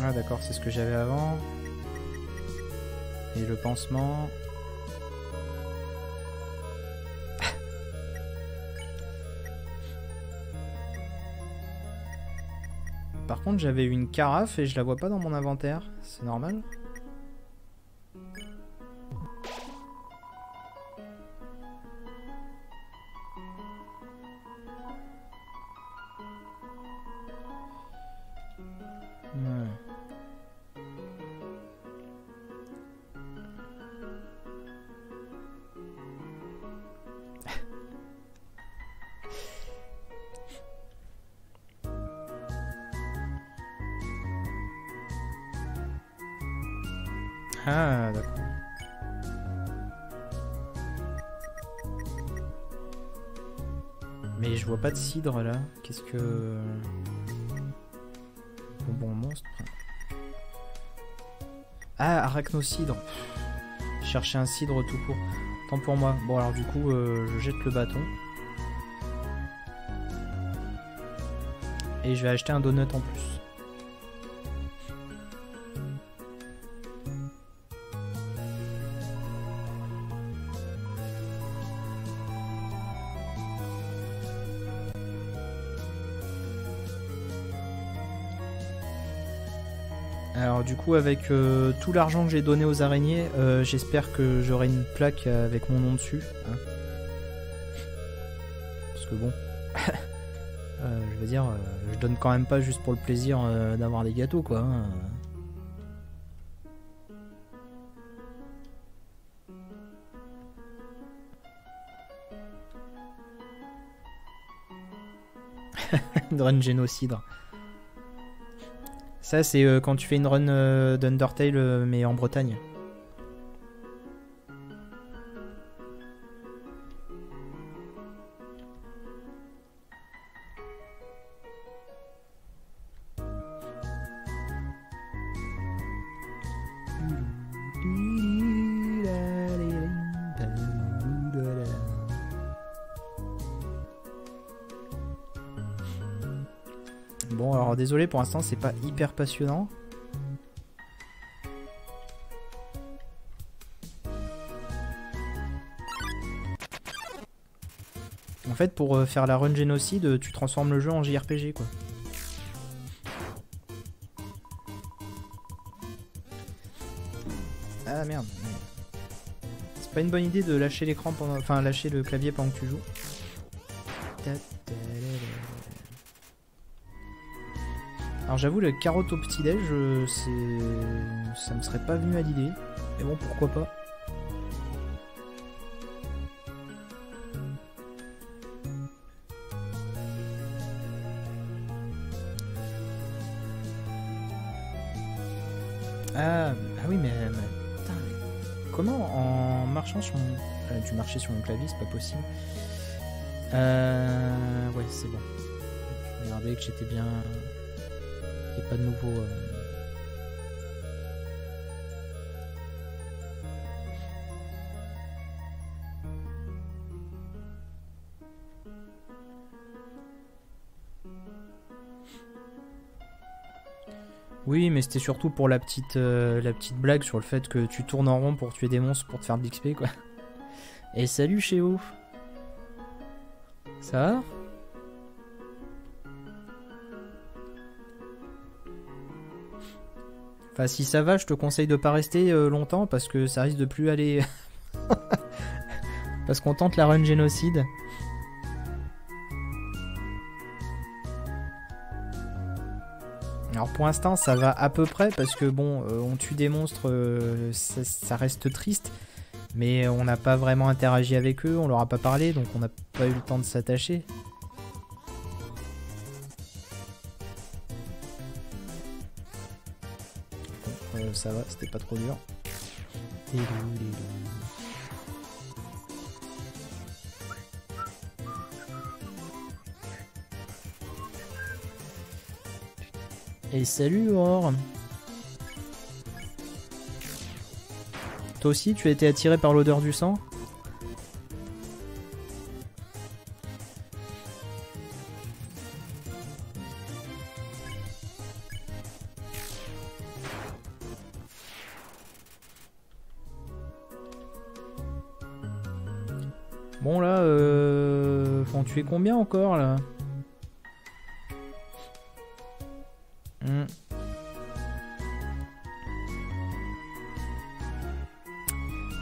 Ah d'accord, c'est ce que j'avais avant. Et le pansement. Par contre, j'avais une carafe et je la vois pas dans mon inventaire. C'est normal? Ouais. Ah, d'accord. Mais je vois pas de cidre là. Qu'est-ce que... Bonbon monstre. Ah, arachnocidre. Chercher un cidre tout court. Tant pour moi. Bon alors du coup, je jette le bâton. Et je vais acheter un donut en plus. Alors du coup avec tout l'argent que j'ai donné aux araignées, j'espère que j'aurai une plaque avec mon nom dessus. Hein. Parce que bon, je veux dire, je donne quand même pas juste pour le plaisir d'avoir des gâteaux quoi. Hein. Une run génocide. Ça c'est quand tu fais une run d'Undertale mais en Bretagne. Bon alors désolé pour l'instant c'est pas hyper passionnant. En fait pour faire la run génocide tu transformes le jeu en JRPG quoi. Ah merde. C'est pas une bonne idée de lâcher l'écran pendant... Enfin lâcher le clavier pendant que tu joues. Alors j'avoue le carotte au petit-déj, ça me serait pas venu à l'idée. Mais bon pourquoi pas. Ah oui mais putain, mais comment en marchant sur mon... du marcher sur mon clavier c'est pas possible. Ouais c'est bon. Regardez que j'étais bien... Il n'y a pas de nouveau... Oui, mais c'était surtout pour la petite blague sur le fait que tu tournes en rond pour tuer des monstres pour te faire de l'XP, quoi. Et salut, Chéo. Ça va? Enfin, si ça va, je te conseille de pas rester longtemps parce que ça risque de plus aller... parce qu'on tente la run génocide. Alors pour l'instant ça va à peu près parce que bon on tue des monstres, ça reste triste, mais on n'a pas vraiment interagi avec eux, on leur a pas parlé donc on n'a pas eu le temps de s'attacher. Bon, ça va, c'était pas trop dur. Et salut Aurore. Toi aussi tu as été attiré par l'odeur du sang? Bon là, faut en tuer combien encore là?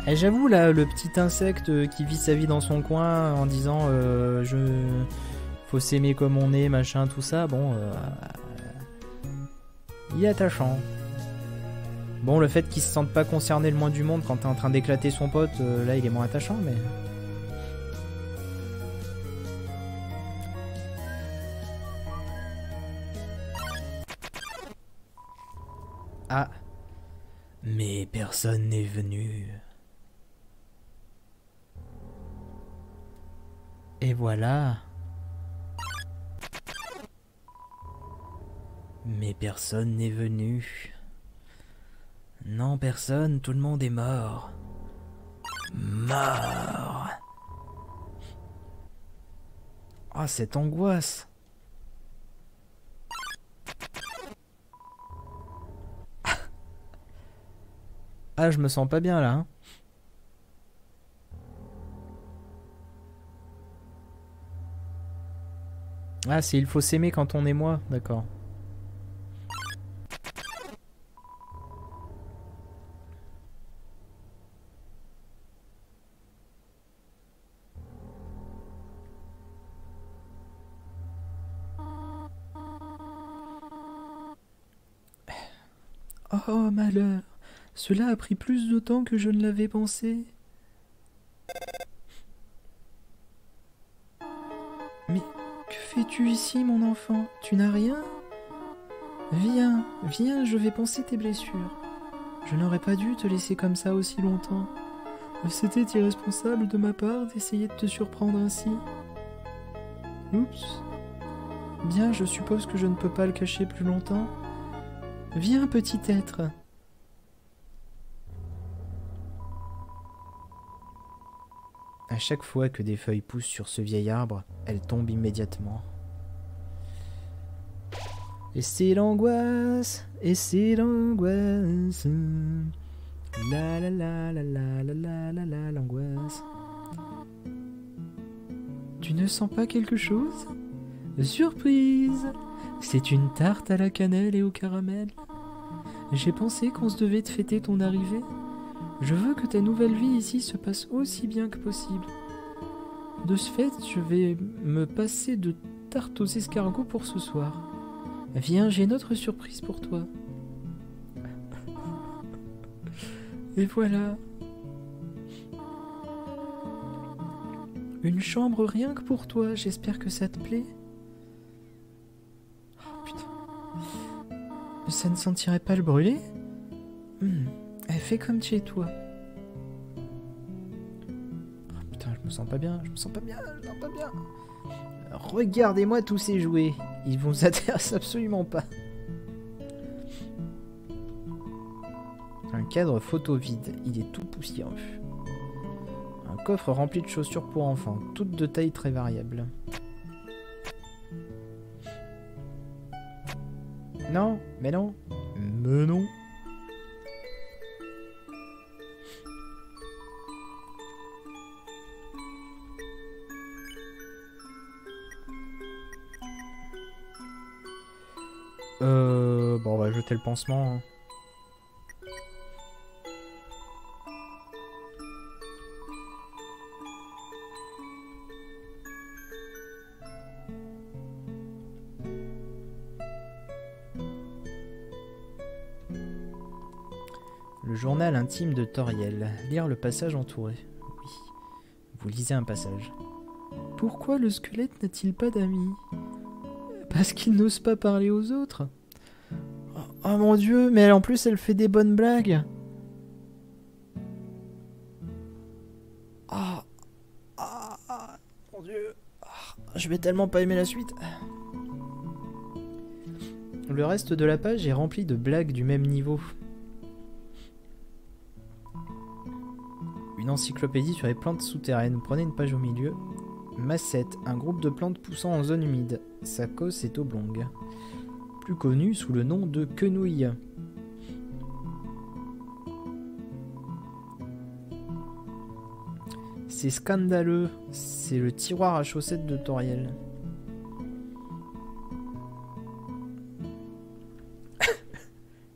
Et j'avoue là, le petit insecte qui vit sa vie dans son coin en disant faut s'aimer comme on est, machin, tout ça, bon, il est attachant. Bon, le fait qu'il se sente pas concerné le moins du monde quand t'es en train d'éclater son pote, là il est moins attachant, mais... Ah. Mais personne n'est venu. Et voilà. Mais personne n'est venu. Non, personne, tout le monde est mort. Mort. Ah, cette angoisse. Ah, je me sens pas bien là. Hein. Ah, c'est il faut s'aimer quand on est moi, d'accord. Oh malheur, cela a pris plus de temps que je ne l'avais pensé. Mais que fais-tu ici, mon enfant? Tu n'as rien? Viens, viens, je vais panser tes blessures. Je n'aurais pas dû te laisser comme ça aussi longtemps. C'était irresponsable de ma part d'essayer de te surprendre ainsi. Oups. Bien, je suppose que je ne peux pas le cacher plus longtemps. Viens, petit être. À chaque fois que des feuilles poussent sur ce vieil arbre, elles tombent immédiatement. Et c'est l'angoisse, et c'est l'angoisse. La la la la la la la la la l'angoisse. Tu ne sens pas quelque chose? Surprise! C'est une tarte à la cannelle et au caramel. J'ai pensé qu'on se devait te fêter ton arrivée. Je veux que ta nouvelle vie ici se passe aussi bien que possible. De ce fait, je vais me passer de tarte aux escargots pour ce soir. Viens, j'ai une autre surprise pour toi. Et voilà. Une chambre rien que pour toi, j'espère que ça te plaît. Oh putain. Ça ne sentirait pas le brûler? Elle fait comme chez toi. Oh putain, je me sens pas bien, je me sens pas bien, je me sens pas bien. Regardez-moi tous ces jouets. Ils vous intéressent absolument pas. Un cadre photo vide, il est tout poussiéreux. Un coffre rempli de chaussures pour enfants, toutes de taille très variable. Non, mais non. Mais non. Bon, on va jeter le pansement. Hein. Le journal intime de Toriel. Lire le passage entouré. Oui, vous lisez un passage. Pourquoi le squelette n'a-t-il pas d'amis? Parce qu'il n'ose pas parler aux autres. Oh mon dieu, mais en plus elle fait des bonnes blagues. Oh, mon dieu. Je vais tellement pas aimer la suite. Le reste de la page est rempli de blagues du même niveau. Une encyclopédie sur les plantes souterraines. Prenez une page au milieu. Massette, un groupe de plantes poussant en zone humide. Sa cause est oblongue. Plus connu sous le nom de quenouille. C'est scandaleux. C'est le tiroir à chaussettes de Toriel.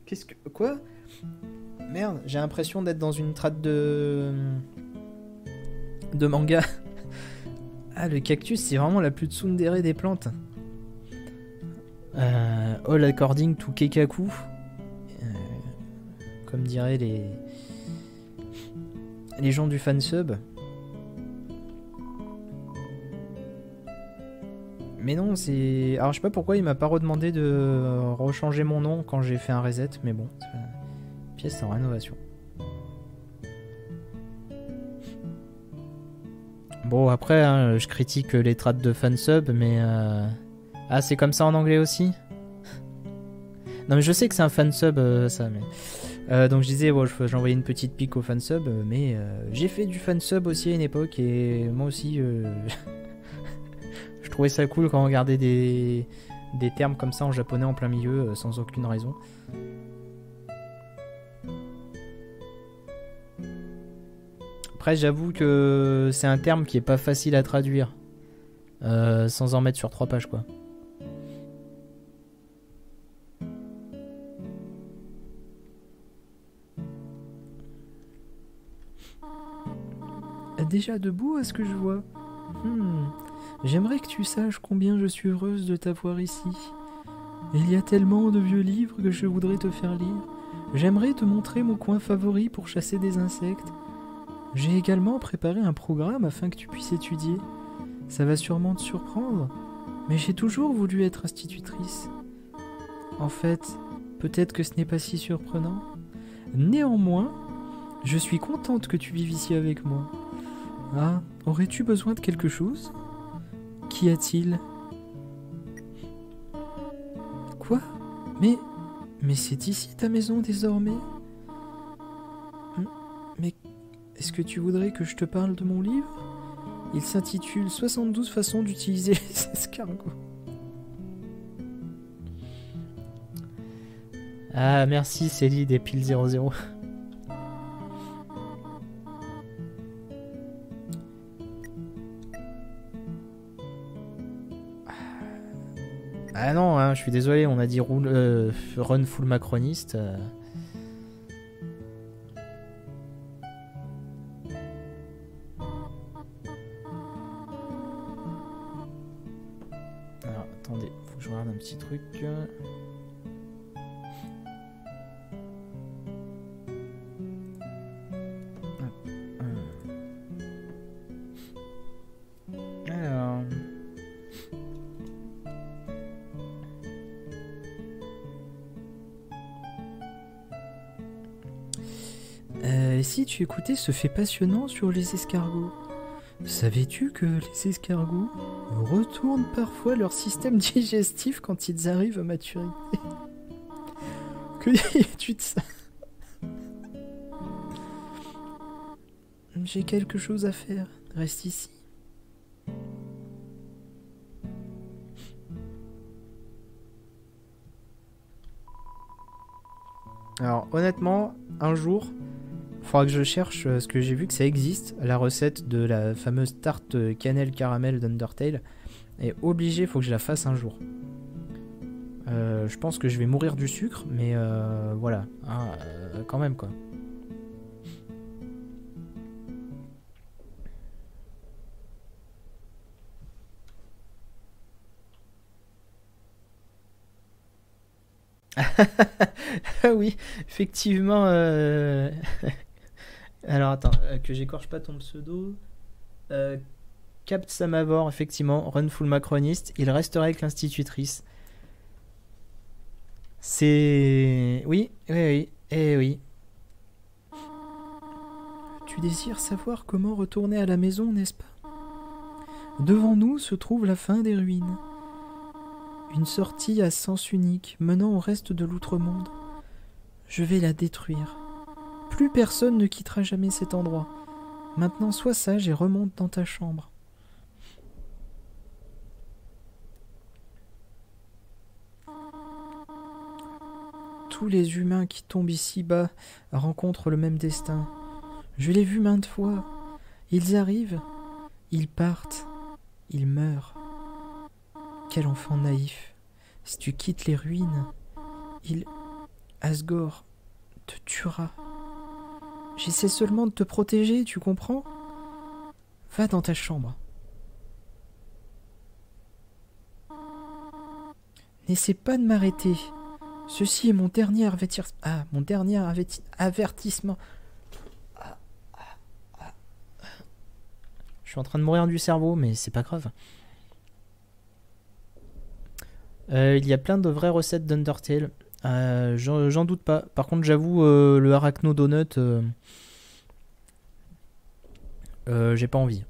Qu'est-ce que... Quoi? Merde, j'ai l'impression d'être dans une trad de manga. Ah, le cactus, c'est vraiment la plus tsundere des plantes. All according to Kekaku. Comme diraient les gens du fansub. Mais non, c'est... Alors, je sais pas pourquoi il m'a pas redemandé de rechanger mon nom quand j'ai fait un reset, mais bon. Pièce en rénovation. Bon, après, hein, je critique les trades de fansub, mais... Ah, c'est comme ça en anglais aussi? Non, mais je sais que c'est un fansub, ça, mais... donc je disais, bon, j'ai envoyé une petite pique au fansub, mais j'ai fait du fansub aussi à une époque, et moi aussi... Je trouvais ça cool quand on regardait des termes comme ça en japonais en plein milieu, sans aucune raison. Après, j'avoue que c'est un terme qui est pas facile à traduire, sans en mettre sur 3 pages, quoi. Déjà debout, à ce que je vois. J'aimerais que tu saches combien je suis heureuse de t'avoir ici. Il y a tellement de vieux livres que je voudrais te faire lire. J'aimerais te montrer mon coin favori pour chasser des insectes. J'ai également préparé un programme afin que tu puisses étudier. Ça va sûrement te surprendre, mais j'ai toujours voulu être institutrice. En fait, peut-être que ce n'est pas si surprenant. Néanmoins, je suis contente que tu vives ici avec moi. Ah, aurais-tu besoin de quelque chose ? Qu'y a-t-il ? Quoi ? Mais c'est ici ta maison désormais ? Mais est-ce que tu voudrais que je te parle de mon livre ? Il s'intitule 72 façons d'utiliser les escargots. Ah, merci Célie des piles 00. Ah non, hein, je suis désolé, on a dit run full macroniste. Alors, attendez, faut que je regarde un petit truc. Alors... Et si tu écoutais ce fait passionnant sur les escargots? Savais-tu que les escargots retournent parfois leur système digestif quand ils arrivent à maturité? Que dis-tu de ça? J'ai quelque chose à faire. Reste ici. Alors honnêtement, un jour, il faudra que je cherche, parce que j'ai vu que ça existe, la recette de la fameuse tarte cannelle caramel d'Undertale. Et obligé, il faut que je la fasse un jour. Je pense que je vais mourir du sucre, mais voilà, hein, quand même quoi. Ah oui, effectivement. Alors attends, que j'écorche pas ton pseudo. Capt Samavor, effectivement, run full macroniste. Il resterait avec l'institutrice. C'est... Oui, oui, oui, eh oui. Tu désires savoir comment retourner à la maison, n'est-ce pas? Devant nous se trouve la fin des ruines. Une sortie à sens unique menant au reste de l'outre-monde. Je vais la détruire. Plus personne ne quittera jamais cet endroit. Maintenant, sois sage et remonte dans ta chambre. Tous les humains qui tombent ici-bas rencontrent le même destin. Je l'ai vu maintes fois. Ils arrivent, ils partent, ils meurent. Quel enfant naïf. Si tu quittes les ruines, Asgore te tuera. J'essaie seulement de te protéger, tu comprends? Va dans ta chambre. N'essaie pas de m'arrêter. Ceci est mon dernier avertissement. Ah, mon dernier avertissement. Je suis en train de mourir du cerveau, mais c'est pas grave. Il y a plein de vraies recettes d'Undertale. J'en doute pas. Par contre, j'avoue, le Arachno Donut, j'ai pas envie.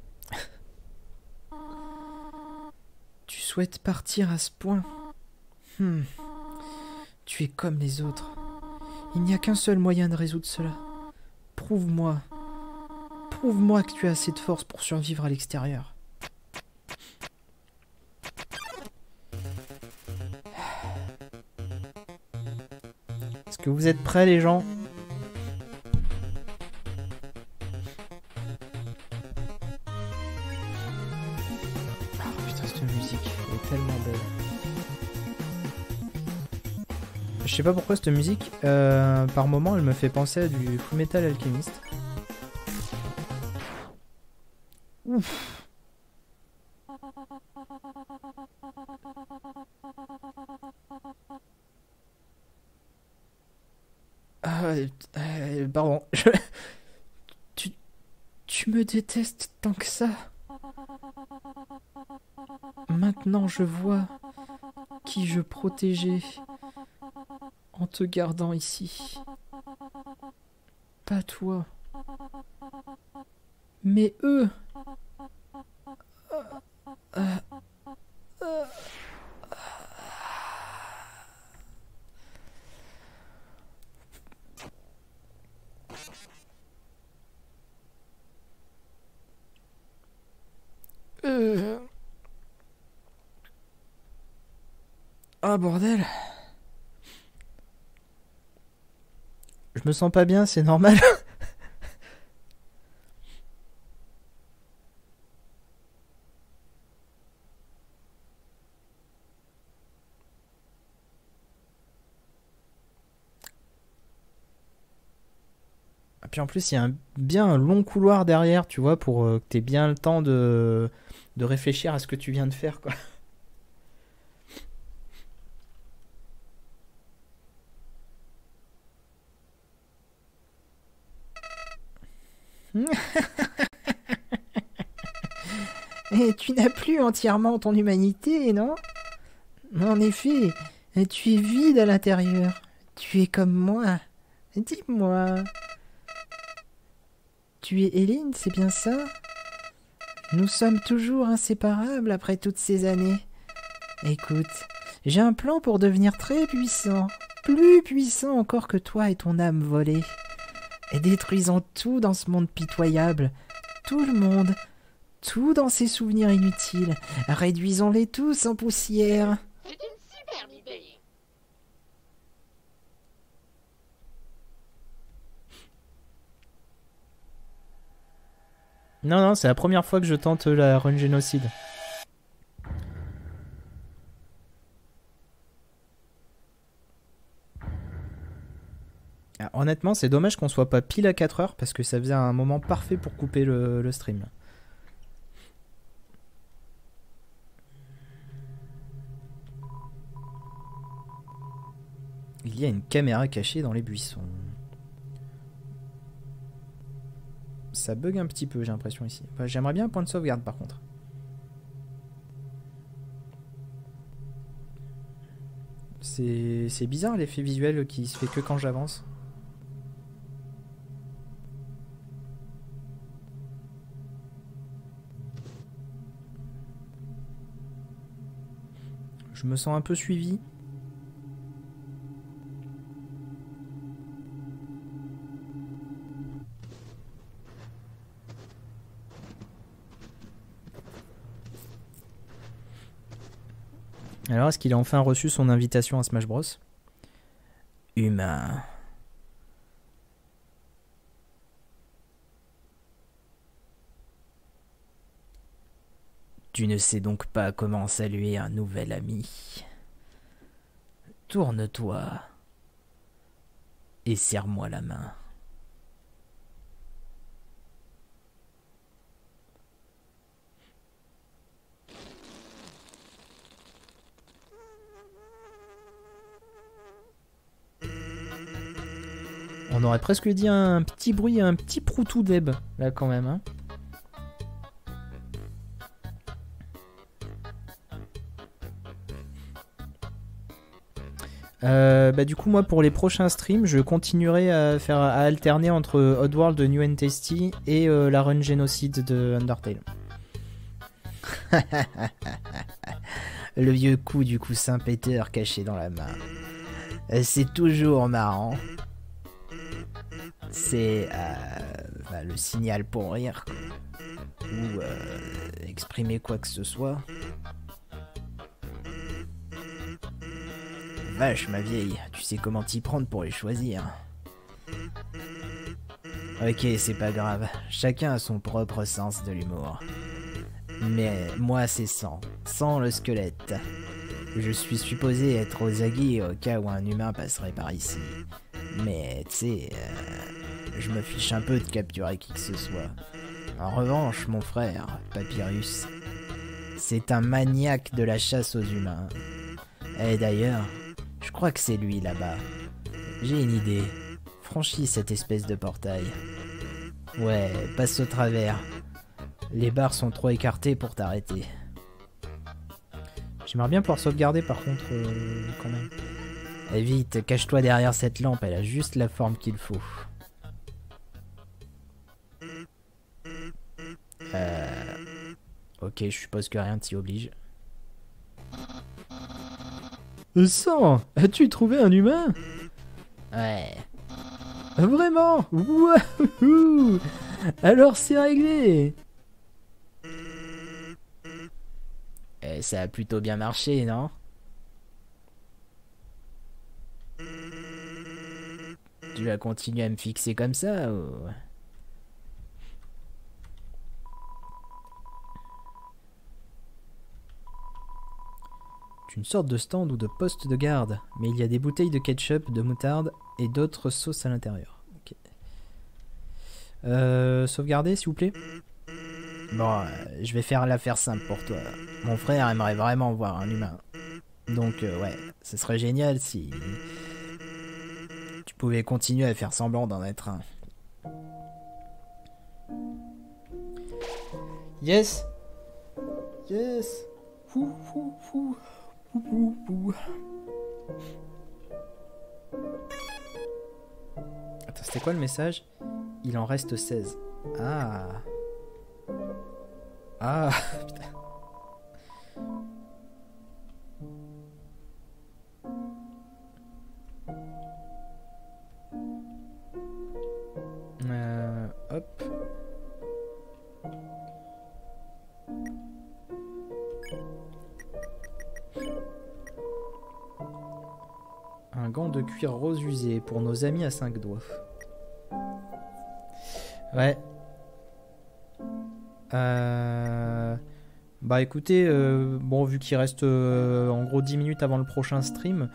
Tu souhaites partir à ce point? Tu es comme les autres. Il n'y a qu'un seul moyen de résoudre cela. Prouve-moi. Prouve-moi que tu as assez de force pour survivre à l'extérieur. Est-ce que vous êtes prêts, les gens? Ah putain, cette musique est tellement belle. Je sais pas pourquoi cette musique, par moment, elle me fait penser à du Fullmetal Alchemist. Ouf. Pardon. Tu me détestes tant que ça. Maintenant, je vois qui je protégeais en te gardant ici. Pas toi. Mais eux. Ah bordel. Je me sens pas bien, c'est normal. Et puis en plus, il y a bien un long couloir derrière, tu vois, pour que t'aies bien le temps de réfléchir à ce que tu viens de faire, quoi. Et tu n'as plus entièrement ton humanité, non? En effet, tu es vide à l'intérieur. Tu es comme moi. Dis-moi. Tu es Eileen, c'est bien ça? Nous sommes toujours inséparables après toutes ces années. Écoute, j'ai un plan pour devenir très puissant. Plus puissant encore que toi et ton âme volée. Et détruisons tout dans ce monde pitoyable. Tout le monde. Tout dans ces souvenirs inutiles. Réduisons-les tous en poussière. C'est une superbe idée. Non, non, c'est la première fois que je tente la run génocide. Ah, honnêtement, c'est dommage qu'on soit pas pile à 4 heures parce que ça faisait un moment parfait pour couper le stream. Là. Il y a une caméra cachée dans les buissons. Ça bug un petit peu, j'ai l'impression ici. Enfin, j'aimerais bien un point de sauvegarde par contre. C'est bizarre l'effet visuel qui se fait que quand j'avance. Je me sens un peu suivi. Alors, est-ce qu'il a enfin reçu son invitation à Smash Bros? Humain. Tu ne sais donc pas comment saluer un nouvel ami. Tourne-toi et serre-moi la main. On aurait presque dit un petit bruit, un petit proutou d'Eb, là quand même. Hein. Bah du coup moi pour les prochains streams je continuerai à alterner entre Oddworld de New and Tasty et la run génocide de Undertale. Le vieux coup du coussin péteur caché dans la main. C'est toujours marrant. C'est bah, le signal pour rire quoi. Ou exprimer quoi que ce soit. Vache ma vieille, tu sais comment t'y prendre pour les choisir. Ok, c'est pas grave, chacun a son propre sens de l'humour. Mais moi c'est sans le squelette. Je suis supposé être aux aguets au cas où un humain passerait par ici. Mais tu sais, je me fiche un peu de capturer qui que ce soit. En revanche, mon frère, Papyrus, c'est un maniaque de la chasse aux humains. Et d'ailleurs, je crois que c'est lui là-bas. J'ai une idée. Franchis cette espèce de portail. Ouais, passe au travers. Les barres sont trop écartées pour t'arrêter. J'aimerais bien pouvoir sauvegarder par contre, quand même. Et vite, cache-toi derrière cette lampe, elle a juste la forme qu'il faut. Ok, je suppose que rien t'y oblige. Sang, as-tu trouvé un humain? Ouais. Vraiment? Wouhou! Alors c'est réglé! Et ça a plutôt bien marché, non? Tu vas continuer à me fixer comme ça ou... Une sorte de stand ou de poste de garde, mais il y a des bouteilles de ketchup, de moutarde et d'autres sauces à l'intérieur. Ok. Sauvegarder s'il vous plaît. Bon, je vais faire l'affaire simple pour toi. Mon frère aimerait vraiment voir un humain. Donc ouais, ce serait génial si tu pouvais continuer à faire semblant d'en être un. Yes. Yes. Fou, fou, fou. Attends, c'était quoi le message? Il en reste 16. Ah. Ah, putain. Hop. Un gant de cuir rose usé pour nos amis à 5 doigts. Ouais. Bah écoutez, bon vu qu'il reste en gros 10 minutes avant le prochain stream,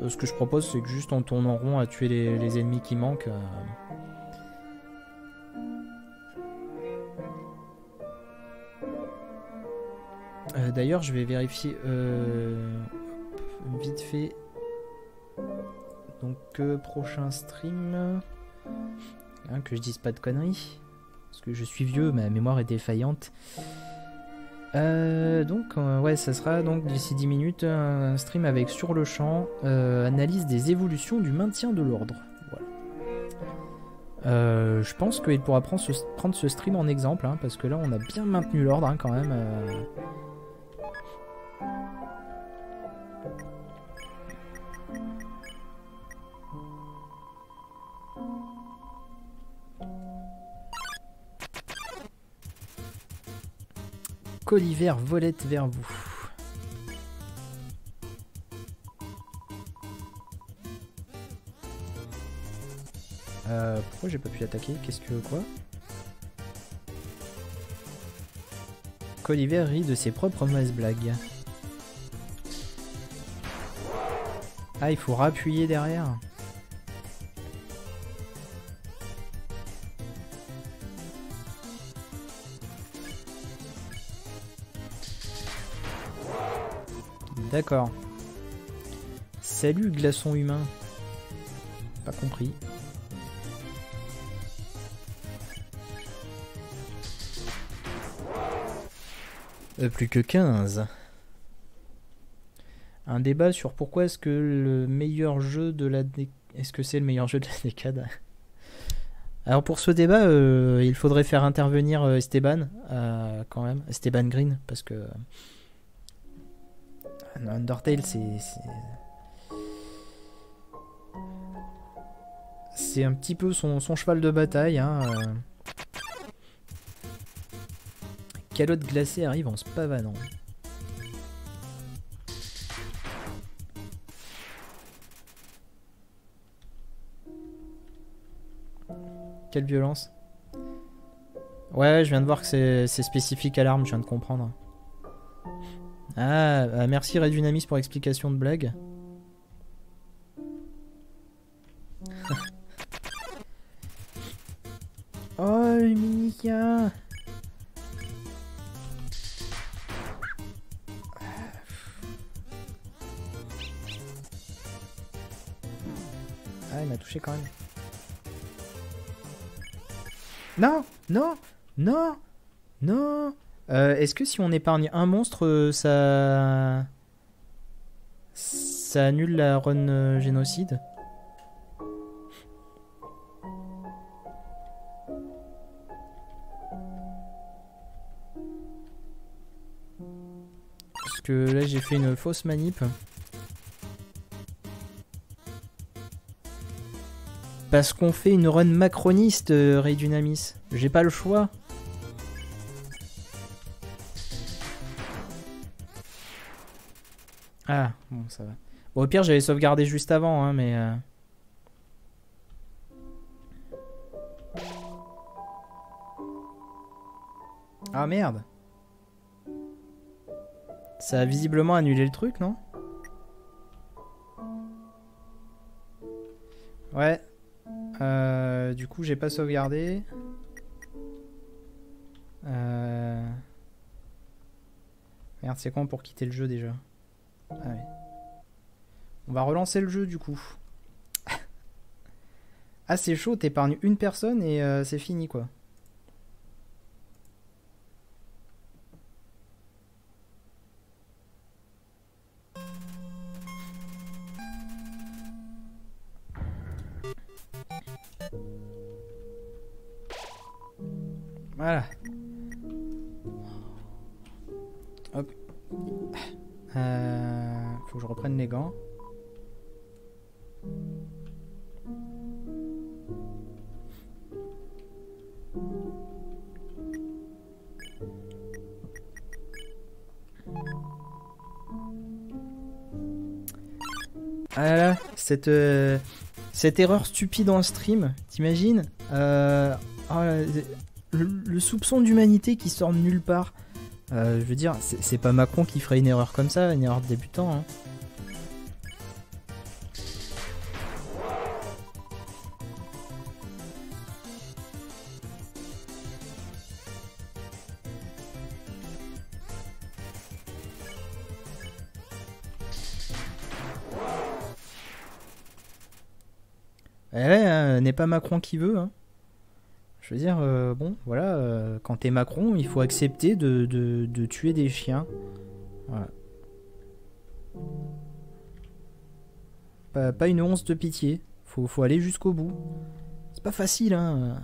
ce que je propose c'est que juste en tournant rond à tuer les ennemis qui manquent. D'ailleurs je vais vérifier vite fait. Donc prochain stream, hein, que je dise pas de conneries, parce que je suis vieux, ma mémoire est défaillante. Ouais, ça sera donc d'ici 10 minutes un stream avec sur le champ, analyse des évolutions du maintien de l'ordre. Voilà. Je pense qu'il pourra prendre ce stream en exemple, hein, parce que là on a bien maintenu l'ordre hein, quand même. Colliver volette vers vous. Pourquoi j'ai pas pu l'attaquer? Qu'est-ce que quoi? qu'Oliver rit de ses propres mauvaises blagues. Ah, il faut rappuyer derrière. D'accord. Salut, glaçon humain. Pas compris. Plus que 15. Un débat sur pourquoi est-ce que le meilleur jeu de la est-ce que c'est le meilleur jeu de la décade. Alors pour ce débat, il faudrait faire intervenir Esteban quand même, Esteban Green, parce que Undertale c'est un petit peu son cheval de bataille. Hein. Calotte glacée arrive en se pavanant. Quelle violence. Ouais, je viens de voir que c'est spécifique à l'arme, je viens de comprendre. Ah, merci Red Dynamis pour explication de blague. Oh, le Mika. Ah, il m'a touché quand même. Non, non, non, non. Est-ce que si on épargne un monstre, ça annule la run génocide? Parce que là j'ai fait une fausse manip. Parce qu'on fait une run macroniste, Ray Dynamis. J'ai pas le choix. Ah, bon, ça va. Bon, au pire, j'avais sauvegardé juste avant, hein, mais... Ah, merde. Ça a visiblement annulé le truc, non? Ouais. Du coup, j'ai pas sauvegardé. Merde, c'est quand pour quitter le jeu déjà? Ah ouais. On va relancer le jeu du coup. Ah, c'est chaud, t'épargnes une personne et c'est fini quoi. Voilà. Hop. Faut que je reprenne les gants. Ah là là, cette erreur stupide en stream, t'imagines? Oh là, le soupçon d'humanité qui sort de nulle part. Je veux dire, c'est pas Macron qui ferait une erreur comme ça, une erreur de débutant. Hein. Ouais, n'est pas Macron qui veut. Hein. Je veux dire, bon, voilà, quand t'es Macron, il faut accepter de tuer des chiens. Voilà. Pas une once de pitié. Faut aller jusqu'au bout. C'est pas facile, hein.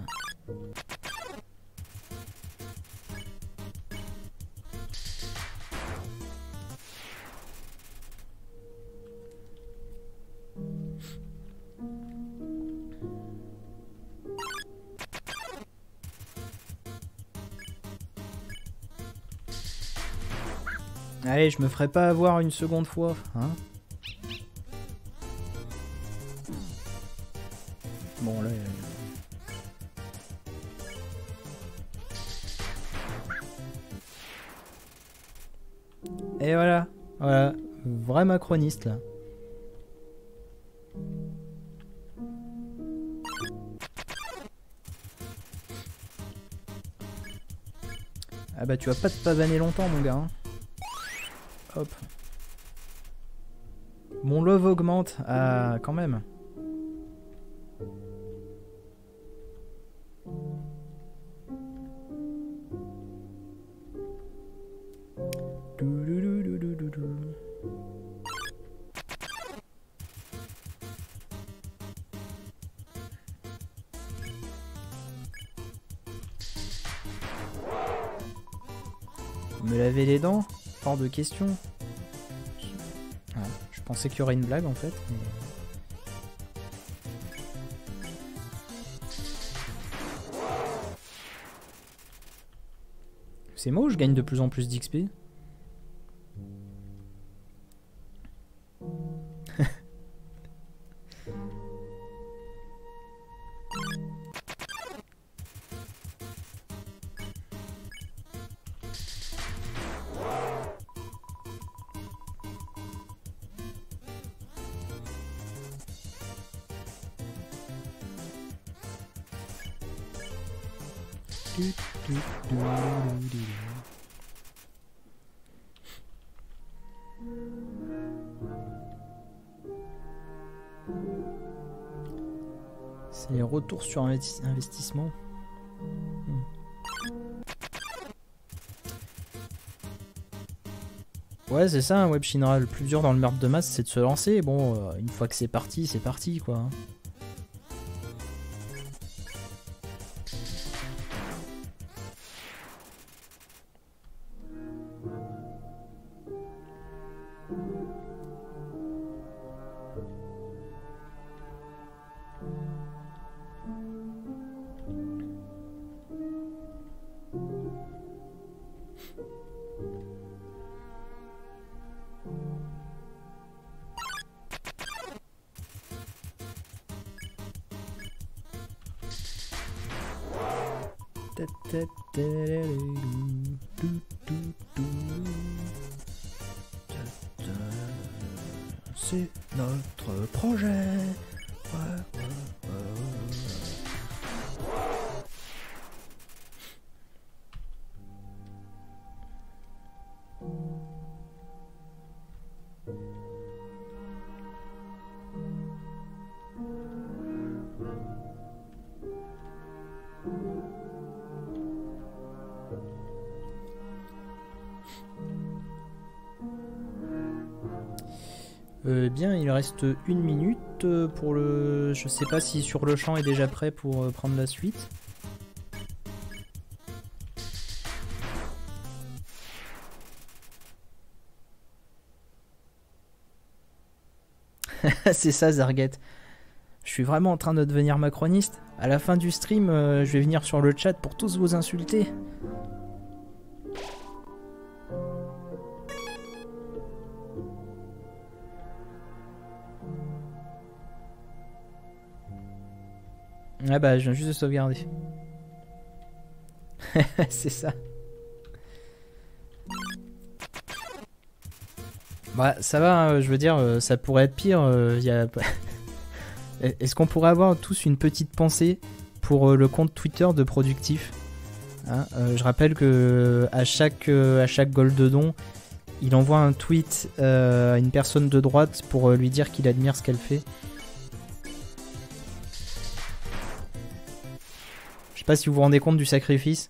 Allez, je me ferai pas avoir une seconde fois, hein. Bon, là... Et voilà. Voilà. Vrai macroniste là. Ah bah tu vas pas te pavaner longtemps mon gars. Hein. Hop. Mon love augmente. Ah quand même. Me laver les dents? Hors de question. Ah, je pensais qu'il y aurait une blague en fait. Mais... C'est moi ou je gagne de plus en plus d'XP? C'est les retours sur investissement. Ouais, c'est ça, un web Shinra. Le plus dur dans le meurtre de masse, c'est de se lancer. Bon, une fois que c'est parti, quoi. C'est notre projet. Bien, il reste 1 minute pour le... Je sais pas si sur le champ est déjà prêt pour prendre la suite. C'est ça, Zarget. Je suis vraiment en train de devenir macroniste. À la fin du stream, je vais venir sur le chat pour tous vous insulter. Ah bah je viens juste de sauvegarder. C'est ça. Bah ça va, hein, je veux dire, ça pourrait être pire. Est-ce qu'on pourrait avoir tous une petite pensée pour le compte Twitter de Productif, hein, je rappelle que à chaque Gold Don, il envoie un tweet à une personne de droite pour lui dire qu'il admire ce qu'elle fait. Je sais pas si vous vous rendez compte du sacrifice.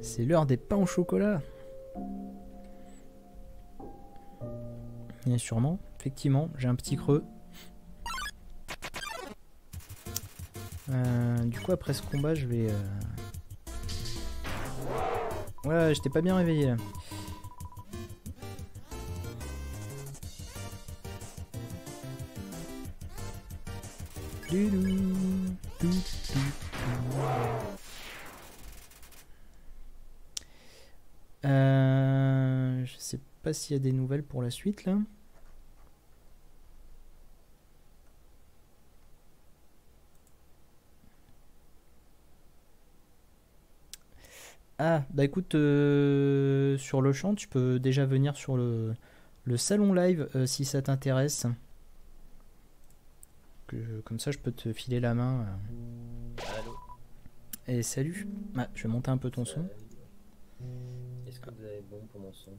C'est l'heure des pains au chocolat. Et sûrement, effectivement, j'ai un petit creux. Du coup, après ce combat, je vais... Ouais, j'étais pas bien réveillé là. Je sais pas s'il y a des nouvelles pour la suite là. Ah, bah écoute, sur le champ, tu peux déjà venir sur le salon live si ça t'intéresse. Comme ça, je peux te filer la main. Allô. Et salut. Ah, je vais monter un peu ton son. Est-ce que vous avez bon pour mon son?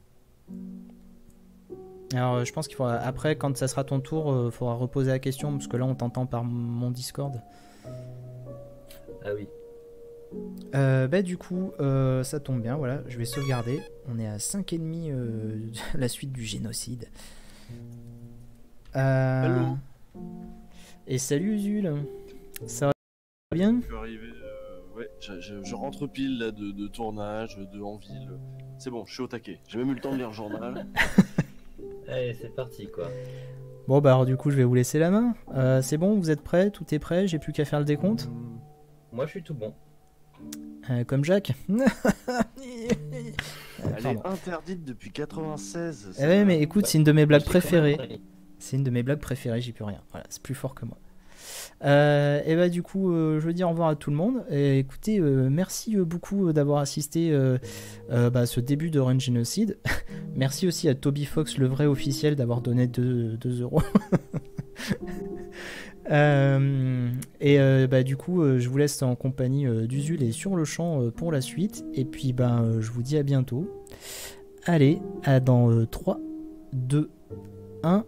Alors, je pense qu'il faudra, après, quand ça sera ton tour, il faudra reposer la question, parce que là, on t'entend par mon Discord. Ah oui. Bah du coup, ça tombe bien, voilà, je vais sauvegarder. On est à 5,5 la suite du génocide. Allô. Et salut Usul, ça va bien? Je suis arrivé, ouais, je rentre pile là, de tournage, de en ville. C'est bon, je suis au taquet. J'ai même eu le temps de lire le journal. Allez, c'est parti quoi. Bon bah alors du coup je vais vous laisser la main. C'est bon, vous êtes prêts? Tout est prêt? J'ai plus qu'à faire le décompte? Moi je suis tout bon. Comme Jacques. Elle est interdite depuis 96. Eh ouais, mais écoute, c'est une de mes blagues J'ai quand même préférées. compris. C'est une de mes blagues préférées, j'y peux rien. Voilà, c'est plus fort que moi. Et bah du coup, je veux dire au revoir à tout le monde. Et écoutez, merci beaucoup d'avoir assisté à ce début de Run Genocide. Merci aussi à Toby Fox, le vrai officiel, d'avoir donné 2 euros. Bah du coup, je vous laisse en compagnie d'Usul et sur le champ pour la suite. Et puis je vous dis à bientôt. Allez, à dans 3, 2, 1.